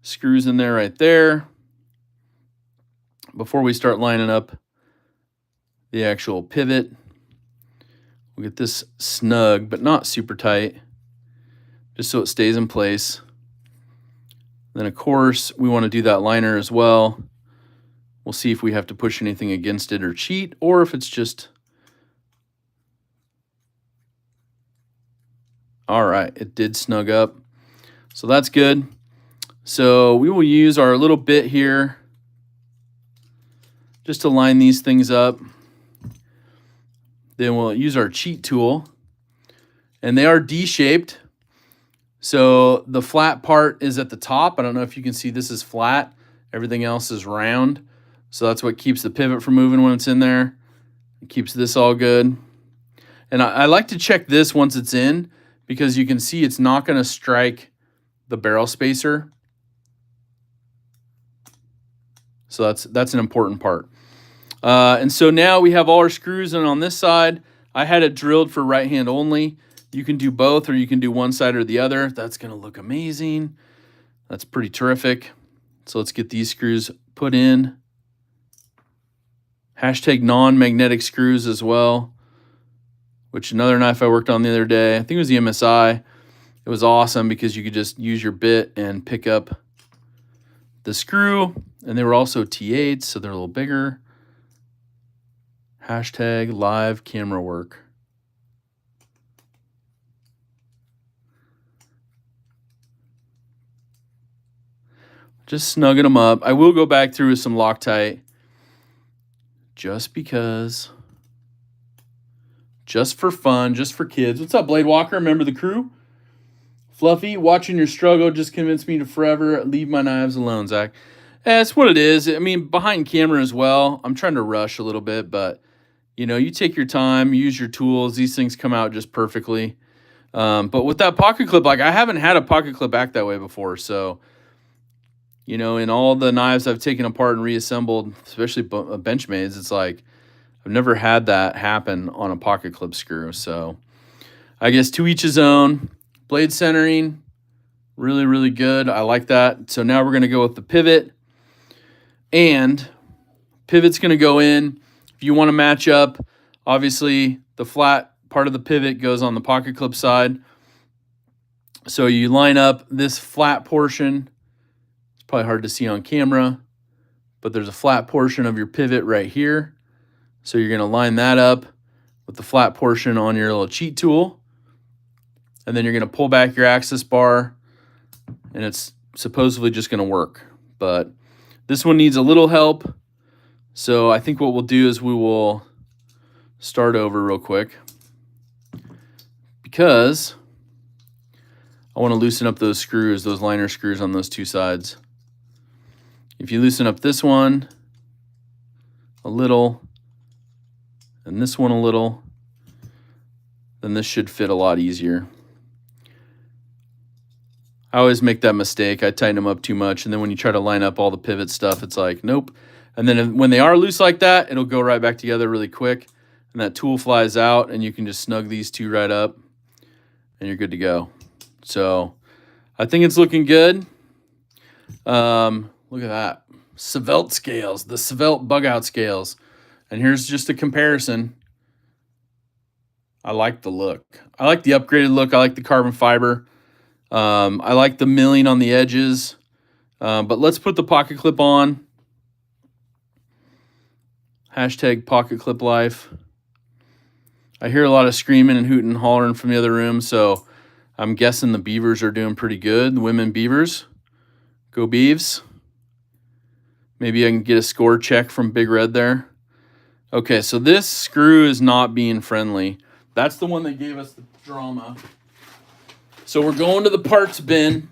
screws in there right there before we start lining up the actual pivot. We'll get this snug, but not super tight, just so it stays in place. Then, of course, we want to do that liner as well. We'll see if we have to push anything against it or cheat, or if it's just... All right, it did snug up. So that's good. So we will use our little bit here just to line these things up. Then we'll use our cheat tool. And they are D-shaped. So the flat part is at the top. I don't know if you can see, this is flat. Everything else is round. So that's what keeps the pivot from moving when it's in there. It keeps this all good. And I like to check this once it's in, because you can see it's not going to strike the barrel spacer. So that's an important part. And so now we have all our screws in on this side. I had it drilled for right hand only. You can do both, or you can do one side or the other. That's going to look amazing. That's pretty terrific. So let's get these screws put in. Hashtag non-magnetic screws as well, which another knife I worked on the other day, I think it was the MSI. It was awesome because you could just use your bit and pick up the screw. And they were also T8s, so they're a little bigger. Hashtag live camera work. Just snugging them up. I will go back through with some Loctite, just because, just for fun, just for kids. What's up, Blade Walker? Remember the crew? Fluffy, watching your struggle just convinced me to forever leave my knives alone, Zach. That's what it is. I mean, behind camera as well, I'm trying to rush a little bit, but you know, you take your time, use your tools. These things come out just perfectly. But with that pocket clip, like I haven't had a pocket clip act that way before. So, you know, in all the knives I've taken apart and reassembled, especially Benchmades, it's like I've never had that happen on a pocket clip screw. So I guess to each his own. Blade centering, really, really good. I like that. So now we're going to go with the pivot. And pivot's going to go in. If you want to match up, obviously the flat part of the pivot goes on the pocket clip side. So you line up this flat portion. It's probably hard to see on camera, but there's a flat portion of your pivot right here. So you're going to line that up with the flat portion on your little cheat tool. And then you're going to pull back your access bar, and it's supposedly just going to work. But this one needs a little help. So I think what we'll do is we will start over real quick because I want to loosen up those screws, those liner screws on those two sides. If you loosen up this one a little and this one a little, then this should fit a lot easier. I always make that mistake. I tighten them up too much, and then when you try to line up all the pivot stuff, it's like, nope. And then when they are loose like that, it'll go right back together really quick, and that tool flies out, and you can just snug these two right up, and you're good to go. So I think it's looking good. Look at that. Svelte scales, the Svelte bug-out scales. And here's just a comparison. I like the look. I like the upgraded look. I like the carbon fiber. I like the milling on the edges, but let's put the pocket clip on. Hashtag pocket clip life. I hear a lot of screaming and hooting and hollering from the other room, so I'm guessing the beavers are doing pretty good. The women beavers. Go Beavs. Maybe I can get a score check from Big Red there. Okay, so this screw is not being friendly. That's the one that gave us the drama. So we're going to the parts bin,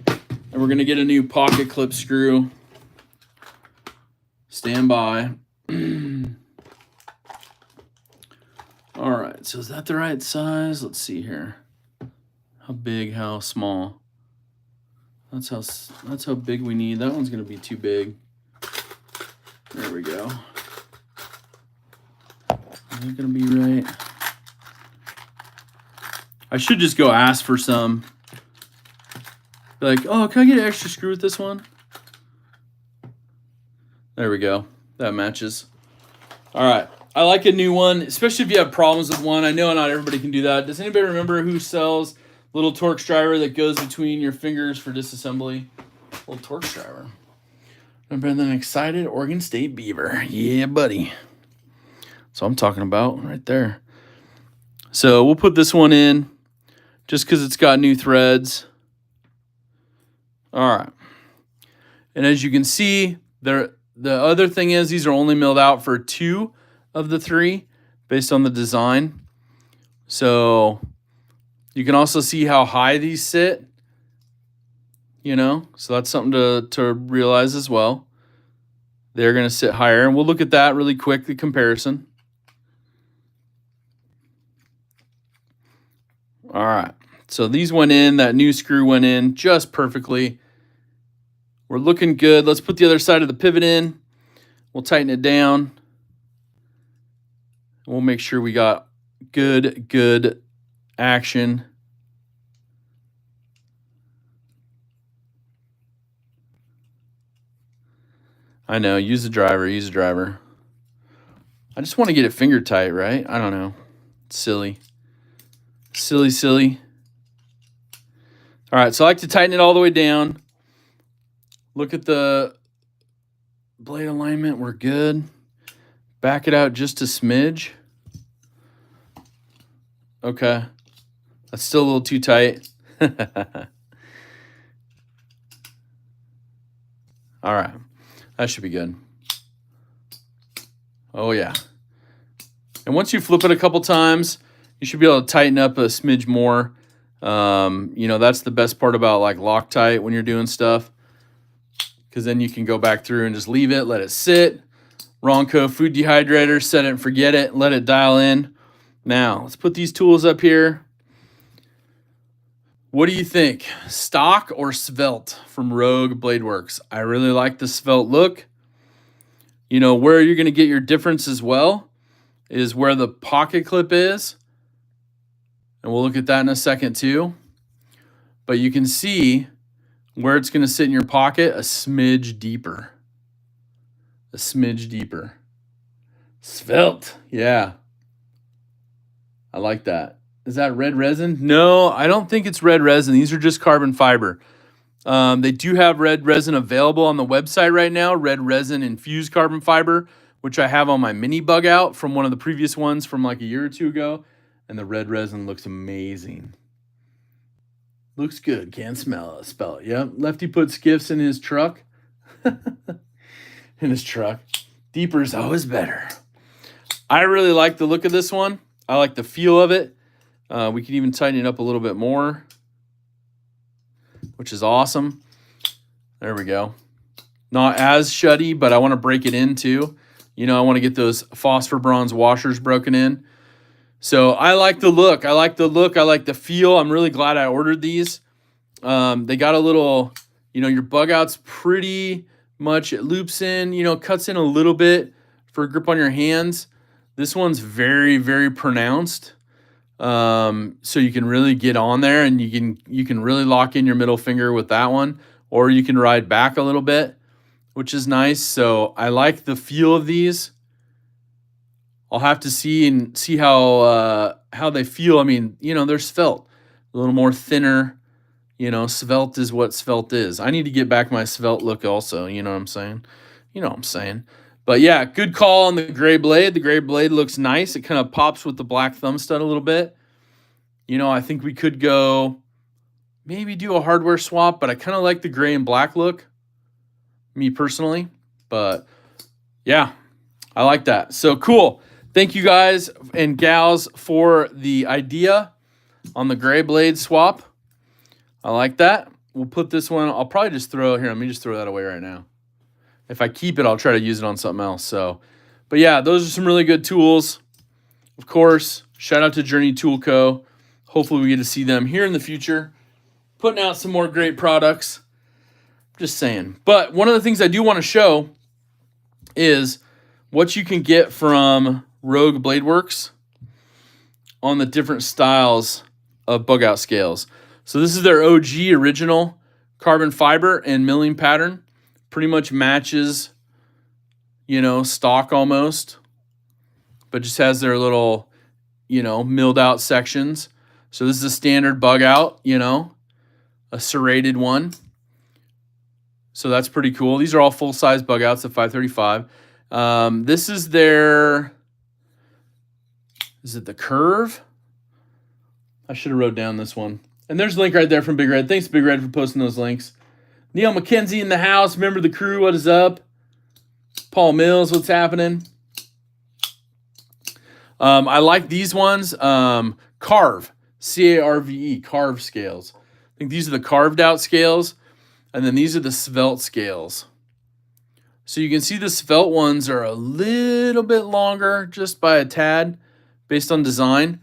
and we're going to get a new pocket clip screw. Stand by. All right, so is that the right size? Let's see here. How big, how small? That's how big we need. That one's going to be too big. There we go. Is that going to be right? I should just go ask for some. Be like, oh, can I get an extra screw with this one? There we go. That matches. All right. I like a new one, especially if you have problems with one. I know not everybody can do that. Does anybody remember who sells little Torx driver that goes between your fingers for disassembly? Little Torx driver. Remember than excited Oregon State Beaver. Yeah, buddy. So I'm talking about right there. So we'll put this one in just because it's got new threads. All right. And as you can see, the other thing is these are only milled out for 2 of the 3 based on the design. So you can also see how high these sit, you know, so that's something to realize as well. They're going to sit higher, and we'll look at that really quick, the comparison. All right, so these went in, that new screw went in just perfectly. We're looking good. Let's put the other side of the pivot in. We'll tighten it down. We'll make sure we got good action. I know, use a driver. I just want to get it finger tight, right? I don't know. It's silly. Silly. All right, so I like to tighten it all the way down. Look at the blade alignment. We're good. Back it out just a smidge. Okay. That's still a little too tight. All right. That should be good. Oh, yeah. And once you flip it a couple times, you should be able to tighten up a smidge more. You know, that's the best part about like Loctite when you're doing stuff. because then you can go back through and just leave it, let it sit. Ronco food dehydrator, set it and forget it, let it dial in. Now, let's put these tools up here. What do you think? Stock or svelte from Rogue Blade Works? I really like the svelte look. You know, where you're going to get your difference as well is where the pocket clip is. And we'll look at that in a second too. But you can see where it's going to sit in your pocket a smidge deeper. A smidge deeper. Svelte. Yeah. I like that. Is that red resin? No, I don't think it's red resin. These are just carbon fiber. They do have red resin available on the website right now, red resin infused carbon fiber, which I have on my mini bug out from one of the previous ones from like a year or two ago. And the red resin looks amazing. Looks good. Can't smell it. Spell it. Yep. Lefty put skiffs in his truck. In his truck. Deeper is always better. I really like the look of this one. I like the feel of it. We can even tighten it up a little bit more, which is awesome. There we go. Not as shutty, but I want to break it in too. You know, I want to get those phosphor bronze washers broken in. So I like the look. I like the look. I like the feel. I'm really glad I ordered these. They got a little, you know, your bug out's pretty much, it loops in, you know, cuts in a little bit for grip on your hands. This one's very, very pronounced. So you can really get on there and you can really lock in your middle finger with that one, or you can ride back a little bit, which is nice. So I like the feel of these. I'll have to see how they feel. I mean, you know, they're svelte, a little more thinner. You know, svelte is what svelte is. I need to get back my svelte look also. You know what I'm saying? You know what I'm saying. But yeah, good call on the gray blade. The gray blade looks nice. It kind of pops with the black thumb stud a little bit. You know, I think we could go maybe do a hardware swap, but I kind of like the gray and black look, me personally. But yeah, I like that. So cool. Thank you guys and gals for the idea on the gray blade swap. I like that. We'll put this one, I'll probably just throw it here. Let me just throw that away right now. If I keep it, I'll try to use it on something else. So, but yeah, those are some really good tools. Of course, shout out to Journey Tool Co. Hopefully we get to see them here in the future, putting out some more great products. Just saying. But one of the things I do want to show is what you can get from Rogue Blade Works on the different styles of bug out scales. So this is their OG original carbon fiber and milling pattern. Pretty much matches, you know, stock almost, but just has their little, you know, milled out sections. So this is a standard bug out, you know, a serrated one. So that's pretty cool. These are all full-size bug outs at 535. This is their, is it the Curve? I should have wrote down this one. And there's a link right there from Big Red. Thanks, Big Red, for posting those links. Neil McKenzie in the house. Member of the crew, what is up? Paul Mills, what's happening? I like these ones. Carve, C-A-R-V-E, Carve scales. I think these are the carved out scales. And then these are the svelte scales. So you can see the svelte ones are a little bit longer just by a tad based on design.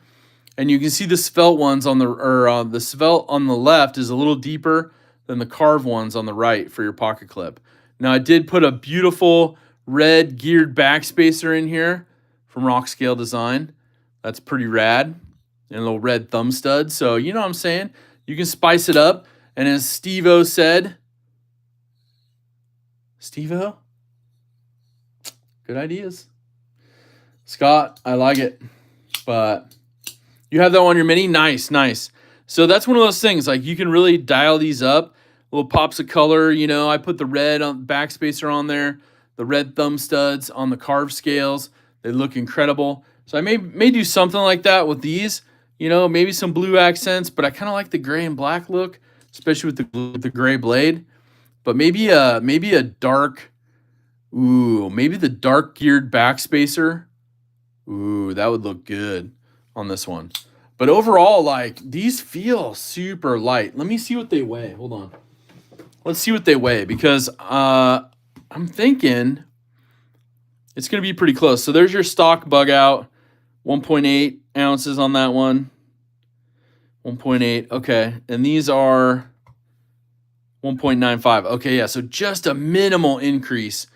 And you can see the svelte ones on the svelte on the left is a little deeper than the carved ones on the right for your pocket clip. Now I did put a beautiful red geared backspacer in here from Rock Scale Design. That's pretty rad. And a little red thumb stud. So you know what I'm saying? You can spice it up. And as Steve-O said, Steve-O? Good ideas. Scott, I like it. But you have that on your mini? Nice, nice. So that's one of those things. Like you can really dial these up. Little pops of color. You know, I put the red on backspacer on there. The red thumb studs on the carved scales. They look incredible. So I may do something like that with these. You know, maybe some blue accents. But I kind of like the gray and black look, especially with the gray blade. But maybe a dark, maybe the dark geared backspacer. Ooh, that would look good on this one. But overall, like, these feel super light. Let me see what they weigh. Hold on. Let's see what they weigh, because I'm thinking it's going to be pretty close. So there's your stock bug out, 1.8 ounces on that one. 1.8. Okay. And these are 1.95. Okay. Yeah. So just a minimal increase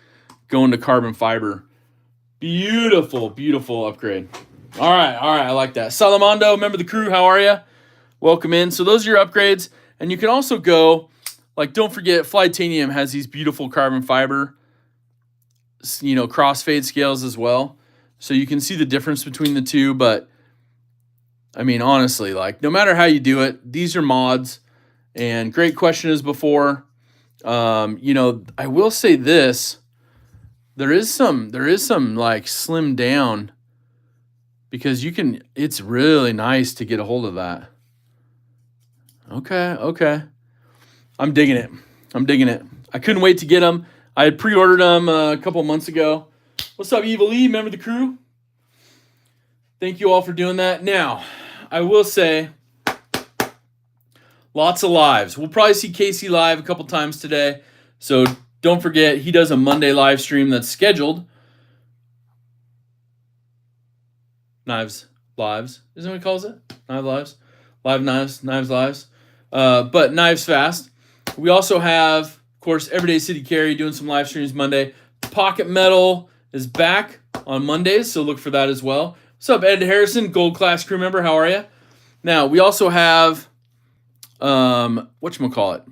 going to carbon fiber. Beautiful, beautiful upgrade. All right. All right. I like that. Salamando, member of the crew. How are you? Welcome in. So those are your upgrades. And you can also go, like, don't forget, Flytanium has these beautiful carbon fiber, crossfade scales as well. So you can see the difference between the two. But I mean, honestly, like, no matter how you do it, these are mods. And great question as before. I will say this. There is some like slim down, because it's really nice to get a hold of that. Okay. I'm digging it. I couldn't wait to get them. I had pre-ordered them a couple months ago. What's up, Evil Lee? Member of the crew? Thank you all for doing that. Now, I will say, lots of lives. We'll probably see Casey live a couple times today. So don't forget, he does a Monday live stream that's scheduled. Knives Lives. Isn't that what he calls it? Knives Lives? Live Knives Lives. But Knives Fast. We also have, of course, Everyday City Carry doing some live streams Monday. Pocket Metal is back on Mondays, so look for that as well. What's up, Ed Harrison, Gold Class crew member? How are you? Now, we also have, whatchamacallit?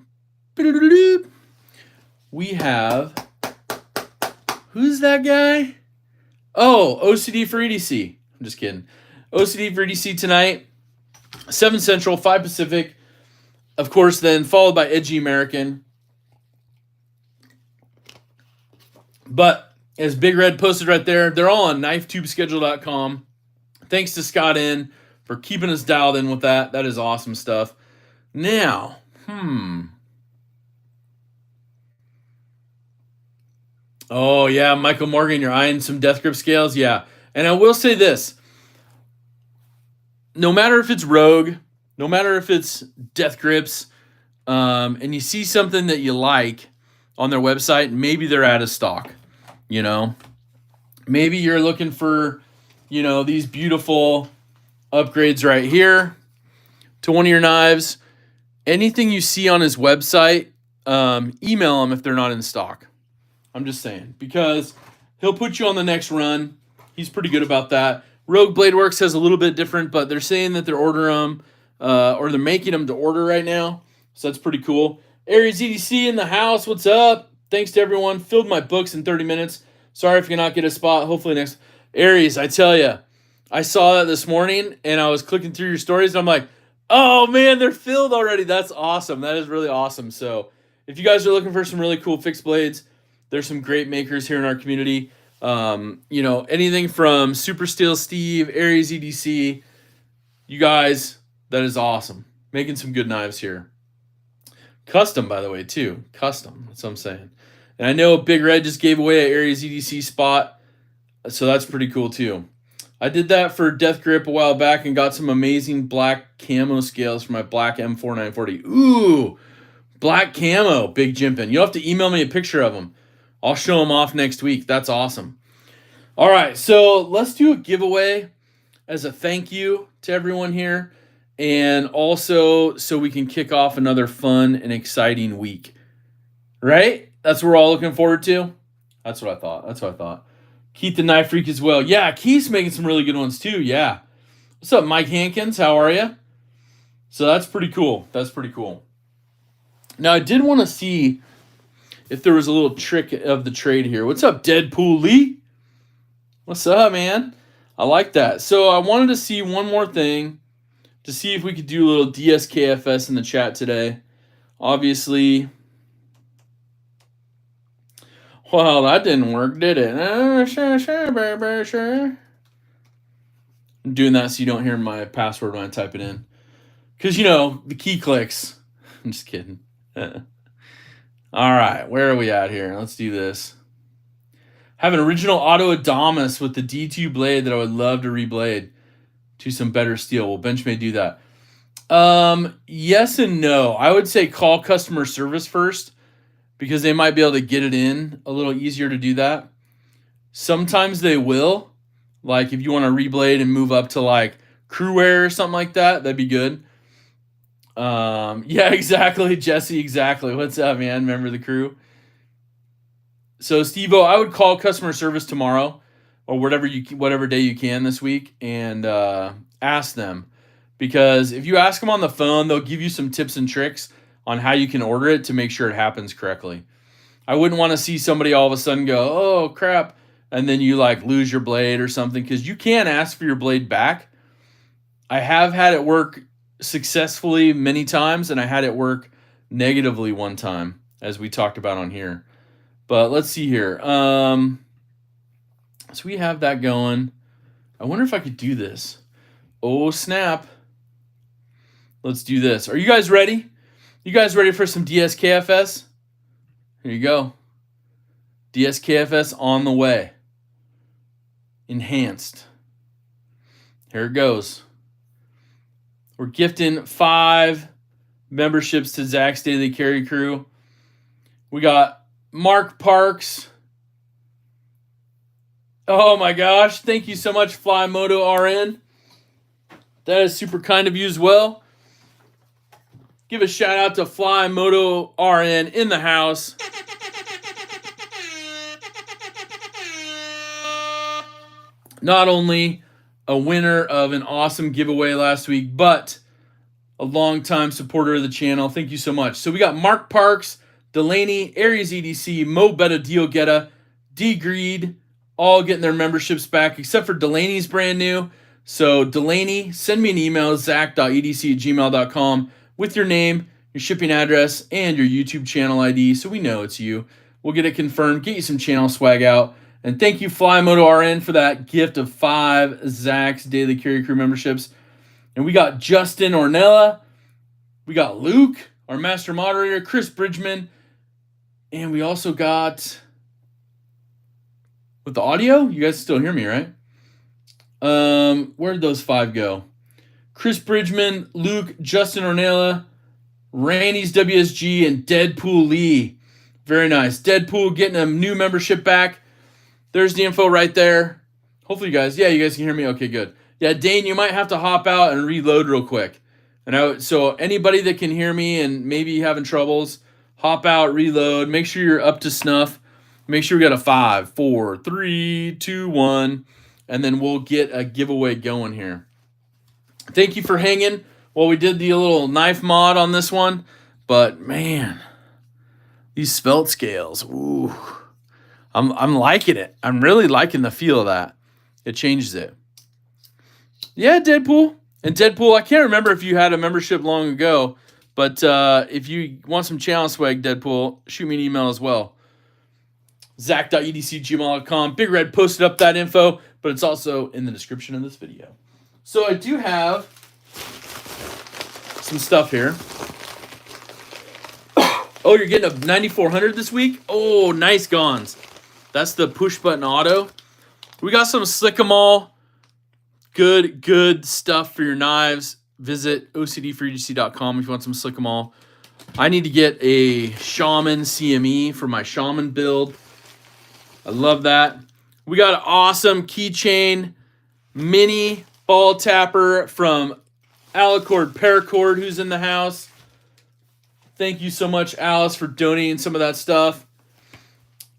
We have, who's that guy? Oh, OCD for EDC. I'm just kidding. OCD for EDC tonight, 7 Central, 5 Pacific. Of course, then followed by Edgy American. But as Big Red posted right there, they're all on knifetubeschedule.com. Thanks to Scott N for keeping us dialed in with that. That is awesome stuff. Now, Oh, yeah, Michael Morgan, you're eyeing some death grip scales? Yeah. And I will say this. No matter if it's Rogue, no matter if it's Death Grips, and you see something that you like on their website, maybe they're out of stock, Maybe you're looking for, these beautiful upgrades right here to one of your knives. Anything you see on his website, email him if they're not in stock. I'm just saying, because he'll put you on the next run. He's pretty good about that. Rogue Blade Works has a little bit different, but they're saying that they're ordering them, or they're making them to order right now. So that's pretty cool. Aries EDC in the house. What's up? Thanks to everyone. Filled my books in 30 minutes. Sorry if you cannot get a spot. Hopefully next. Aries, I tell you, I saw that this morning, and I was clicking through your stories, and I'm like, oh, man, they're filled already. That's awesome. That is really awesome. So if you guys are looking for some really cool fixed blades, there's some great makers here in our community. Anything from Super Steel Steve, Aries EDC, you guys, that is awesome. Making some good knives here. Custom, by the way, too. Custom, that's what I'm saying. And I know Big Red just gave away an Aries EDC spot, so that's pretty cool, too. I did that for Death Grip a while back and got some amazing black camo scales for my black M4940. Ooh, black camo, Big Jimpin. You'll have to email me a picture of them. I'll show them off next week. That's awesome. All right, so let's do a giveaway as a thank you to everyone here, and also so we can kick off another fun and exciting week. Right? That's what we're all looking forward to? That's what I thought. Keith the Knife Freak as well. Yeah, Keith's making some really good ones too. Yeah. What's up, Mike Hankins? How are you? So that's pretty cool. Now, I did want to see if there was a little trick of the trade here. What's up, Deadpool Lee? What's up, man? I like that. So I wanted to see one more thing to see if we could do a little DSKFS in the chat today. Obviously, well, that didn't work, did it? Sure. I'm doing that so you don't hear my password when I type it in. Because, the key clicks. I'm just kidding. All right, where are we at here? Let's do this. Have an original Auto Adamas with the D2 blade that I would love to reblade to some better steel. Will Benchmade do that? Yes and no. I would say call customer service first because they might be able to get it in a little easier to do that. Sometimes they will. Like if you want to reblade and move up to like crew wear or something like that, that'd be good. Yeah, exactly, Jesse, exactly. What's up, man? Remember the crew? So, Steve-O, I would call customer service tomorrow or whatever day you can this week and ask them. Because if you ask them on the phone, they'll give you some tips and tricks on how you can order it to make sure it happens correctly. I wouldn't want to see somebody all of a sudden go, oh, crap, and then you like lose your blade or something, because you can ask for your blade back. I have had it work successfully many times, and I had it work negatively one time, as we talked about on here. But let's see here. So we have that going. I wonder if I could do this. Oh, snap. Let's do this. Are you guys ready? You guys ready for some DSKFS? Here you go. DSKFS on the way. Enhanced. Here it goes. We're gifting 5 memberships to Zach's Daily Carry Crew. We got Mark Parks. Oh my gosh. Thank you so much, Flymoto RN. That is super kind of you as well. Give a shout out to Flymoto RN in the house. Not only a winner of an awesome giveaway last week, but a longtime supporter of the channel. Thank you so much. So we got Mark Parks, Delaney, Aries EDC, Mo Betta Deal Getta, D Greed, all getting their memberships back, except for Delaney's brand new. So Delaney, send me an email, zach.edc@gmail.com with your name, your shipping address, and your YouTube channel ID so we know it's you. We'll get it confirmed, get you some channel swag out. And thank you, Flymoto RN, for that gift of 5 Zach's Daily Carry Crew memberships. And we got Justin Ornella. We got Luke, our master moderator, Chris Bridgman. And we also got, with the audio, you guys still hear me, right? Where'd those 5 go? Chris Bridgman, Luke, Justin Ornella, Randy's WSG, and Deadpool Lee. Very nice. Deadpool getting a new membership back. There's the info right there. Hopefully you guys can hear me. Okay, good. Yeah, Dane, you might have to hop out and reload real quick. So anybody that can hear me and maybe having troubles, hop out, reload. Make sure you're up to snuff. Make sure we got a 5, 4, 3, 2, 1, and then we'll get a giveaway going here. Thank you for hanging while we did the little knife mod on this one. But man, these spelt scales, ooh. I'm liking it. I'm really liking the feel of that. It changes it. Yeah, Deadpool. And Deadpool, I can't remember if you had a membership long ago, but if you want some channel swag, Deadpool, shoot me an email as well. Zach.edc@gmail.com. Big Red posted up that info, but it's also in the description of this video. So I do have some stuff here. Oh, you're getting a 9400 this week? Oh, nice Gons. That's the push button auto. We got some Slick-em-all. Good stuff for your knives. Visit ocdforedc.com if you want some Slick-em-all. I need to get a Shaman CME for my Shaman build. I love that. We got an awesome keychain mini ball tapper from Alicord Paracord, who's in the house. Thank you so much, Alice, for donating some of that stuff.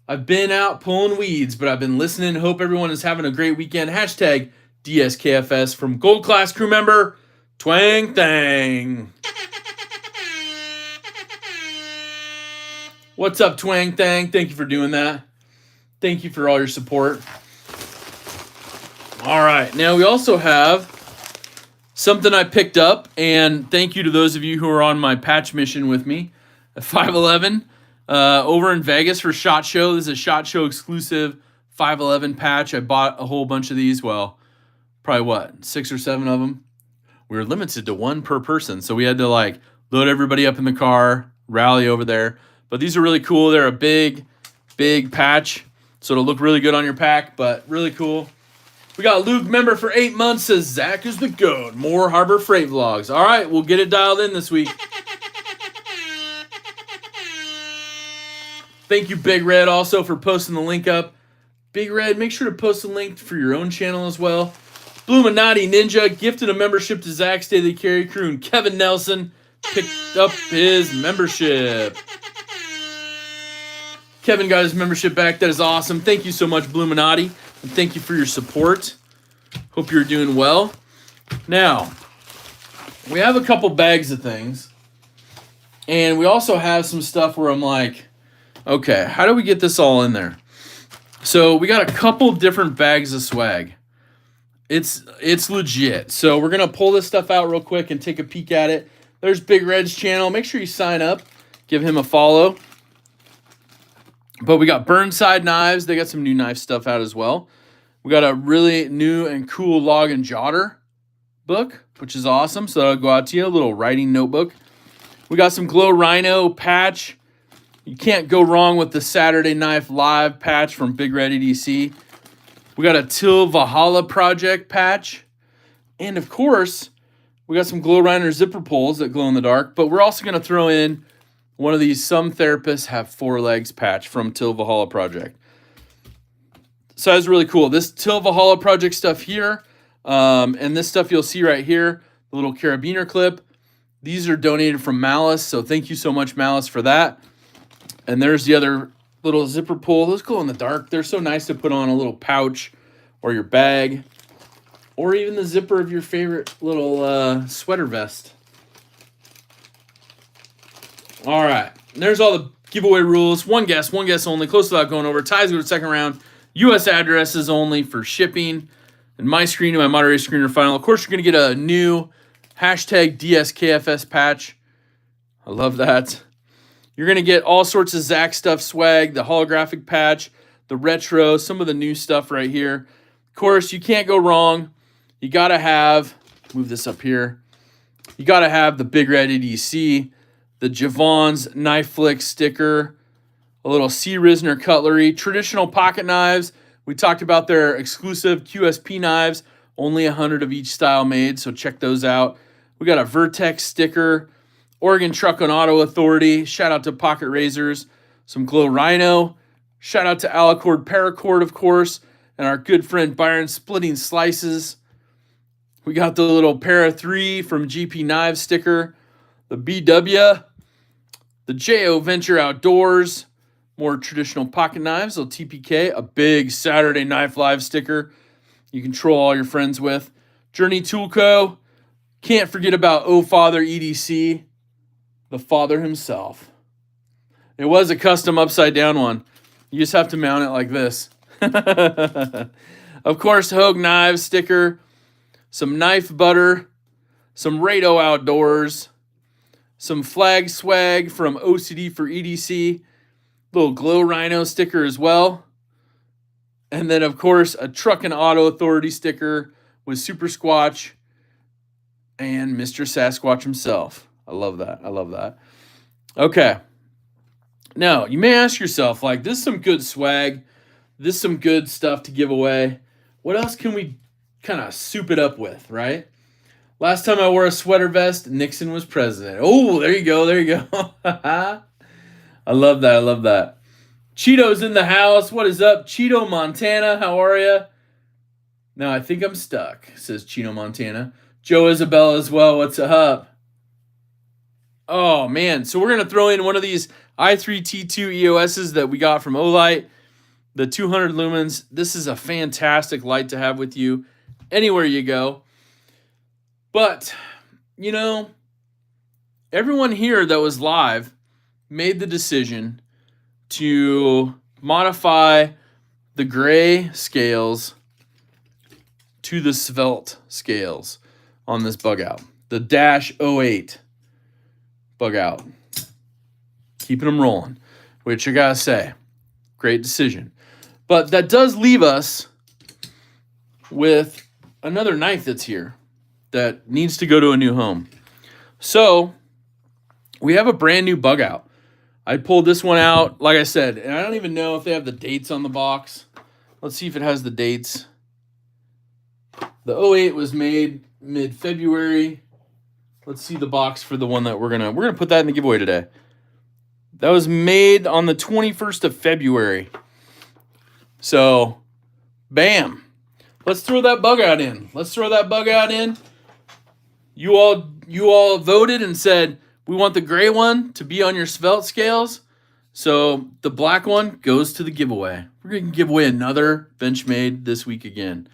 I've been out pulling weeds, but I've been listening. Hope everyone is having a great weekend. Hashtag DSKFS from Gold Class crew member Twang Thang. What's up, Twang Thang? Thank you for doing that. Thank you for all your support. All right, now we also have something I picked up, and thank you to those of you who are on my patch mission with me at 511 over in Vegas for SHOT Show. This is a SHOT Show exclusive 511 patch. I bought a whole bunch of these. Well, probably 6 or 7 of them. We were limited to 1 per person, so we had to like load everybody up in the car, rally over there. But these are really cool. They're a big patch, so it'll look really good on your pack, but really cool. We got Luke, member for 8 months, says Zach is the goat. More Harbor Freight vlogs. All right, we'll get it dialed in this week. Thank you, Big Red, also for posting the link up. Big Red, make sure to post a link for your own channel as well. Bluminati Ninja gifted a membership to Zach's Daily Carry Crew, and Kevin Nelson picked up his membership. Kevin got his membership back. That is awesome. Thank you so much, Bluminati, and thank you for your support. Hope you're doing well. Now, we have a couple bags of things, and we also have some stuff where I'm like, okay, how do we get this all in there? So we got a couple different bags of swag. It's legit. So we're going to pull this stuff out real quick and take a peek at it. There's Big Red's channel. Make sure you sign up. Give him a follow. But we got Burnside knives. They got some new knife stuff out as well. We got a really new and cool log and jotter book, which is awesome. So that'll go out to you, a little writing notebook. We got some Glow Rhino patch. You can't go wrong with the Saturday Knife Live patch from Big Red EDC. We got a Till Valhalla Project patch. And of course, we got some Glow Rhino zipper pulls that glow in the dark. But we're also going to throw in one of these Some Therapists Have 4 Legs patch from Till Valhalla Project. So that's really cool. This Till Valhalla Project stuff here, and this stuff you'll see right here, the little carabiner clip. These are donated from Malice, so thank you so much, Malice, for that. And there's the other little zipper pull. Those glow in the dark. They're so nice to put on a little pouch or your bag, or even the zipper of your favorite little sweater vest. All right, and there's all the giveaway rules. One guess only. Close without going over. Ties go to second round. U.S. addresses only for shipping. And my screen and my moderator screen are final. Of course, you're going to get a new hashtag DSKFS patch. I love that. You're going to get all sorts of Zach stuff swag, the holographic patch, the retro, some of the new stuff right here. Of course, you can't go wrong. You got to have, move this up here. You got to have the Big Red EDC, the Javon's Knife Flick sticker, a little C. Risner cutlery, traditional pocket knives. We talked about their exclusive QSP knives, only 100 of each style made, so check those out. We got a Vertex sticker, Oregon Truck and Auto Authority, shout out to Pocket Razors, some Glow Rhino, shout out to Alicord Paracord, of course, and our good friend Byron Splitting Slices. We got the little Para 3 from GP Knives sticker, the BW, the JO Venture Outdoors, more traditional pocket knives, little TPK, a big Saturday Knife Live sticker you can troll all your friends with. Journey Tool Co. Can't forget about Oh Father EDC, the father himself. It was a custom upside down one. You just have to mount it like this. Of course, Hogue Knives sticker, some knife butter, some Rado Outdoors, some flag swag from OCD for EDC, little Glow Rhino sticker as well. And then, of course, a Truck and Auto Authority sticker with Super Squatch and Mr. Sasquatch himself. I love that. I love that. Okay. Now, you may ask yourself, like, this is some good swag. This is some good stuff to give away. What else can we kind of soup it up with, right? Last time I wore a sweater vest, Nixon was president. Oh, there you go. There you go. I love that. I love that. Cheeto's in the house. What is up, Cheeto Montana? How are you? No, I think I'm stuck, says Cheeto Montana. Joe Isabella as well. What's up? Oh, man. So we're going to throw in one of these i3T2 EOSs that we got from Olight, the 200 lumens. This is a fantastic light to have with you anywhere you go. But, you know, everyone here that was live made the decision to modify the gray scales to the svelte scales on this bug out. The Dash 08 bug out. Keeping them rolling, which I gotta say, great decision. But that does leave us with another knife that's here that needs to go to a new home. So we have a brand new bug out. I pulled this one out, like I said, and I don't even know if they have the dates on the box. Let's see if it has the dates. The 08 was made mid-February. Let's see the box for the one that we're gonna put that in the giveaway today. That was made on the 21st of February. So, bam. Let's throw that bug out in. You all voted and said, we want the gray one to be on your svelte scales. So the black one goes to the giveaway. We're going to give away another Benchmade this week again.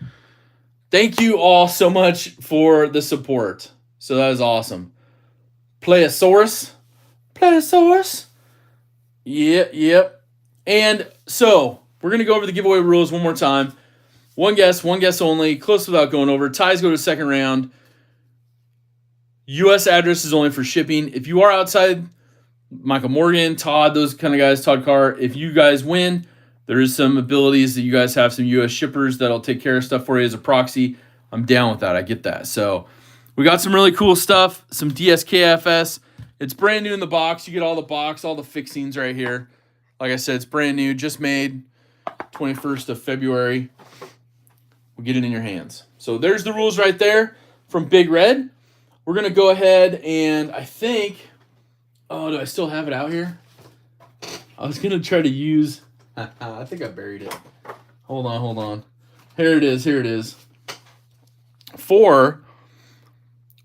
Thank you all so much for the support. So that is awesome. Playosaurus. Yep. And so we're going to go over the giveaway rules one more time. One guess only. Close without going over. Ties go to second round. U.S. address is only for shipping. If you are outside, Michael Morgan, Todd, those kind of guys, Todd Carr, if you guys win, there is some abilities that you guys have some U.S. shippers that'll take care of stuff for you as a proxy. I'm down with that. I get that. So we got some really cool stuff, some DSKFS. It's brand new in the box. You get all the box, all the fixings right here. Like I said, it's brand new, just made 21st of February. We'll get it in your hands. So there's the rules right there from Big Red. We're going to go ahead and I think, do I still have it out here? I was going to try to use, I think I buried it. Hold on. Here it is.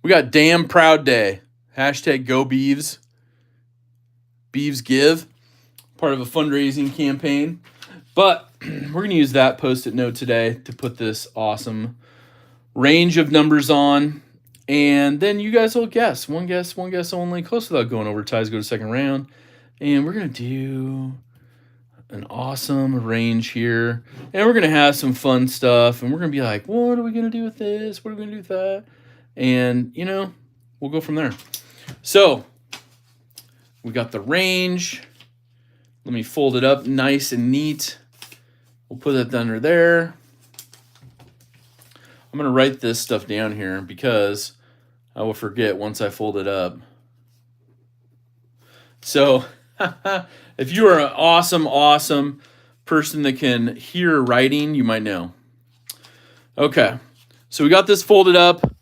We got Damn Proud Day. Hashtag Go Beeves. Beeves Give. Part of a fundraising campaign. But we're going to use that Post-it note today to put this awesome range of numbers on. And then you guys will guess. One guess only. Close without going over. Ties go to second round. And we're going to do an awesome range here. And we're going to have some fun stuff. And we're going to be like, what are we going to do with this? What are we going to do with that? And, we'll go from there. So, we got the range. Let me fold it up nice and neat. We'll put it under there. I'm going to write this stuff down here because I will forget once I fold it up. So, if you are an awesome person that can hear writing, you might know. Okay, so we got this folded up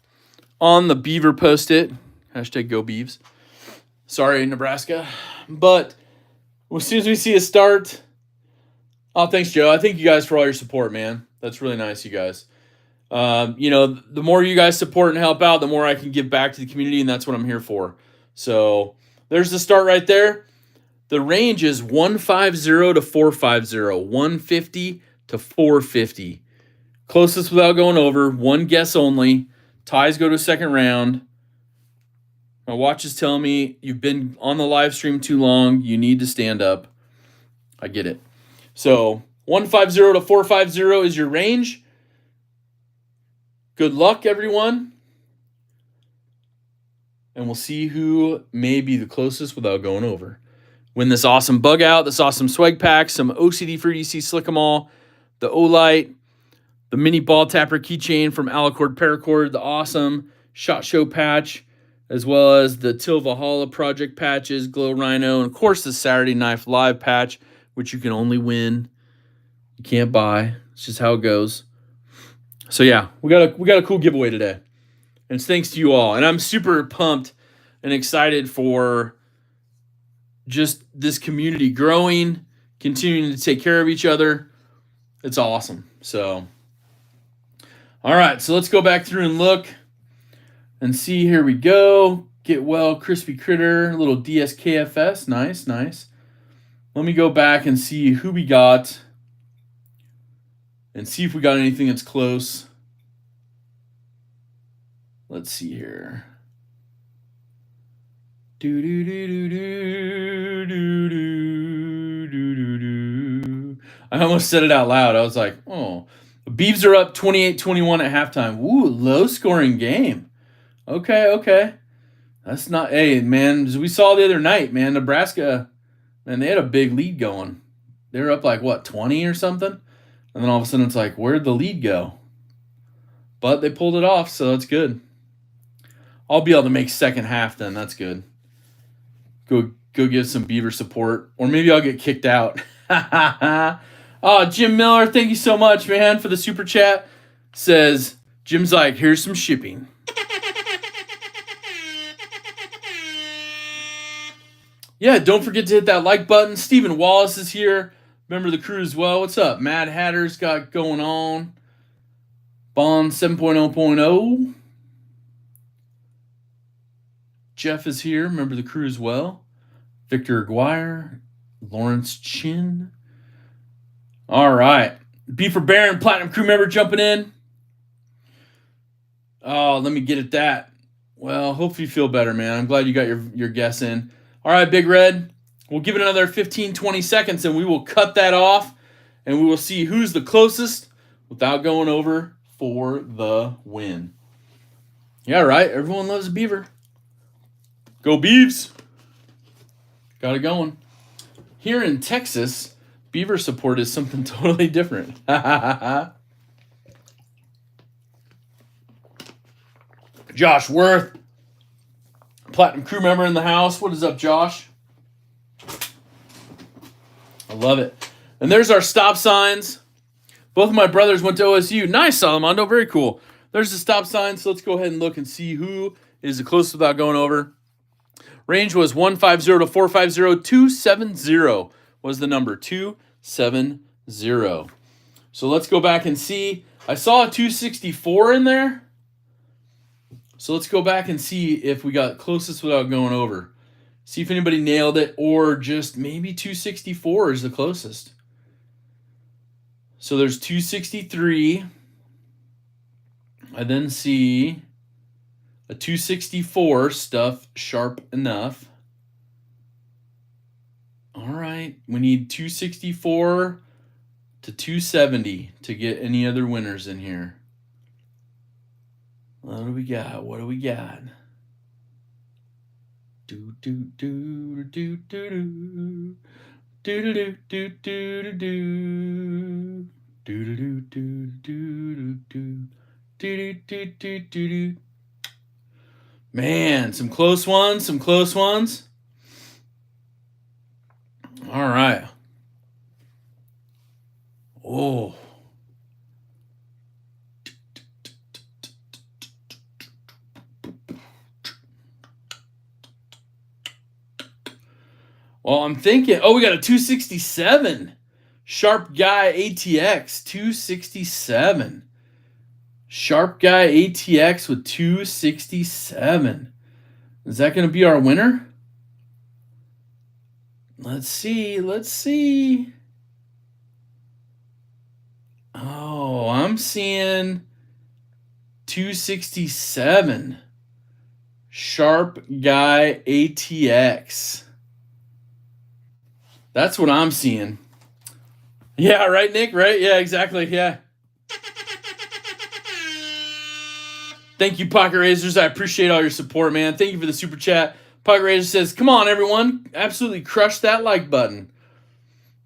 on the beaver Post-it. Hashtag Go Beeves. Sorry, Nebraska. But as soon as we see a start... Oh, thanks, Joe. I thank you guys for all your support, man. That's really nice, you guys. The more you guys support and help out, the more I can give back to the community, and that's what I'm here for. So there's the start right there. The range is 150 to 450, 150 to 450. Closest without going over, one guess only. Ties go to second round. My watch is telling me you've been on the live stream too long. You need to stand up. I get it. So 150 to 450 is your range. Good luck, everyone. And we'll see who may be the closest without going over. Win this awesome bug out, this awesome swag pack, some OCD for EDC Slick 'em All, the O-Light, the mini ball tapper keychain from Alicord Paracord, the awesome SHOT Show patch, as well as the Till Valhalla project patches, Glow Rhino, and of course the Saturday Knife Live patch, which you can only win. You can't buy. It's just how it goes. So yeah, we got a cool giveaway today. And it's thanks to you all. And I'm super pumped and excited for just this community growing, continuing to take care of each other. It's awesome. So, all right, so let's go back through and look and see. Here we go. Get Well, Crispy Critter, little DSKFS. Nice. Let me go back and see who we got and see if we got anything that's close. Let's see here. I almost said it out loud. I was like, oh. The Beavs are up 28-21 at halftime. Ooh, low-scoring game. Okay. That's not... Hey, man, as we saw the other night, man, Nebraska, man, they had a big lead going. They were up like, 20 or something? And then all of a sudden it's like, where'd the lead go? But they pulled it off, so that's good. I'll be able to make second half then. That's good. Go give some Beaver support. Or maybe I'll get kicked out. Oh, Jim Miller, thank you so much, man, for the super chat. Says, Jim's like, here's some shipping. Yeah, don't forget to hit that like button. Stephen Wallace is here. Member of the crew as well. What's up? Mad Hatter's got going on. Bond 7.0.0. Jeff is here. Member of the crew as well. Victor Aguirre. Lawrence Chin. All right. B for Baron, Platinum crew member jumping in. Oh, let me get at that. Well, hopefully you feel better, man. I'm glad you got your guess in. All right, Big Red. We'll give it another 15, 20 seconds, and we will cut that off, and we will see who's the closest without going over for the win. Yeah, right. Everyone loves a beaver. Go Beavs. Got it going. Here in Texas, beaver support is something totally different. Josh Worth, Platinum crew member in the house. What is up, Josh? I love it. And there's our stop signs. Both of my brothers went to OSU. Nice, Salamondo. Very cool. There's the stop signs. So let's go ahead and look and see who is the closest without going over. Range was 150 to 450. 270 was the number. 270. So let's go back and see. I saw a 264 in there. So let's go back and see if we got closest without going over. See if anybody nailed it, or just maybe 264 is the closest. So there's 263. I then see a 264, stuff sharp enough. All right, we need 264 to 270 to get any other winners in here. What do we got? What do we got? Do do do do do do do do do do do do do do do. Man, some close ones, some close ones. All right. Oh. Well, I'm thinking, we got a 267. Sharp Guy ATX, 267. Sharp Guy ATX with 267. Is that going to be our winner? Let's see. Let's see. Oh, I'm seeing 267. Sharp Guy ATX. That's what I'm seeing. Yeah, right, Nick? Right? Yeah, exactly. Yeah. Thank you, Pocket Razors. I appreciate all your support, man. Thank you for the super chat. Pocket Razor says, come on, everyone. Absolutely crush that like button.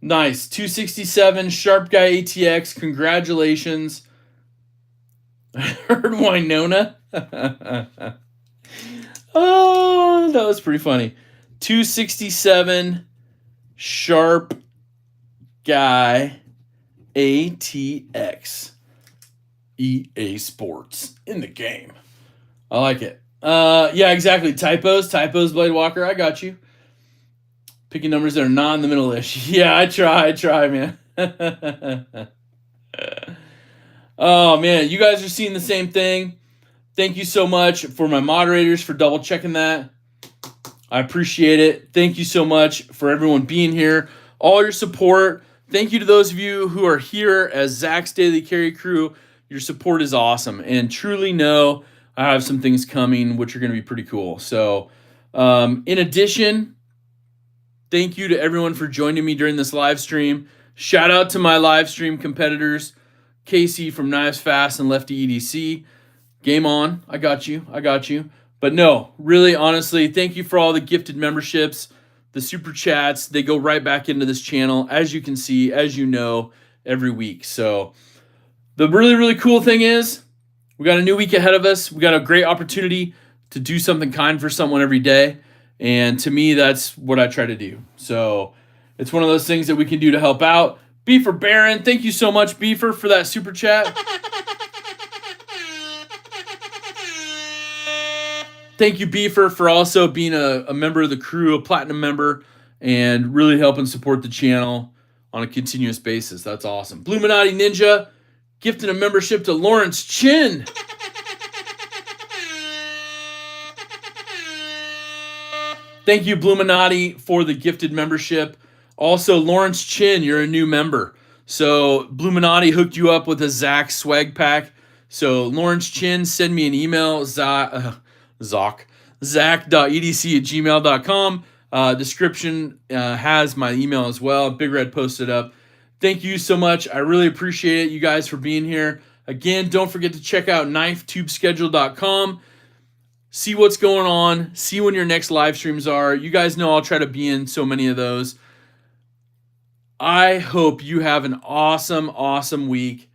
Nice. 267, Sharp Guy ATX. Congratulations. I heard Winona. Oh, that was pretty funny. 267, Sharp Guy ATX. EA Sports in the game. I like it. Yeah, exactly. Typos, Blade Walker. I got you. Picking numbers that are not in the middle-ish. Yeah, I try, man. Oh, man, you guys are seeing the same thing. Thank you so much for my moderators for double checking that. I appreciate it. Thank you so much for everyone being here. All your support. Thank you to those of you who are here as Zach's Daily Carry Crew. Your support is awesome, and truly know I have some things coming which are going to be pretty cool. So, in addition, thank you to everyone for joining me during this live stream. Shout out to my live stream competitors, Casey from Knives Fast and Lefty EDC. Game on. I got you. But no, really, honestly, thank you for all the gifted memberships, the super chats. They go right back into this channel, as you can see, as you know, every week. So, the really, really cool thing is we got a new week ahead of us. We got a great opportunity to do something kind for someone every day. And to me, that's what I try to do. So it's one of those things that we can do to help out. Beefer Baron, thank you so much, Beefer, for that super chat. Thank you, Beefer, for also being a member of the crew, a platinum member, and really helping support the channel on a continuous basis. That's awesome. Bluminati Ninja gifted a membership to Lawrence Chin. Thank you, Bluminati, for the gifted membership. Also, Lawrence Chin, you're a new member. So Bluminati hooked you up with a Zach swag pack. So Lawrence Chin, send me an email, zach.edc@gmail.com. Description has my email as well. Big Red posted up. Thank you so much. I really appreciate it, you guys, for being here. Again, don't forget to check out knifetubeschedule.com. See what's going on. See when your next live streams are. You guys know I'll try to be in so many of those. I hope you have an awesome, awesome week.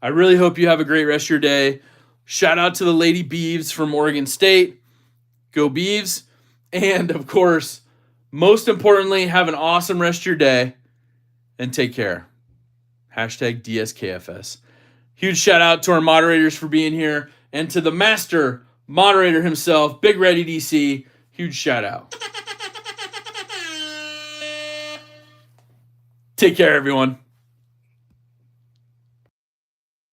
I really hope you have a great rest of your day. Shout out to the Lady Beeves from Oregon State. Go Beeves. And, of course, most importantly, have an awesome rest of your day. And take care. Hashtag DSKFS. Huge shout out to our moderators for being here. And to the master moderator himself, Big Red EDC. Huge shout out. Take care, everyone.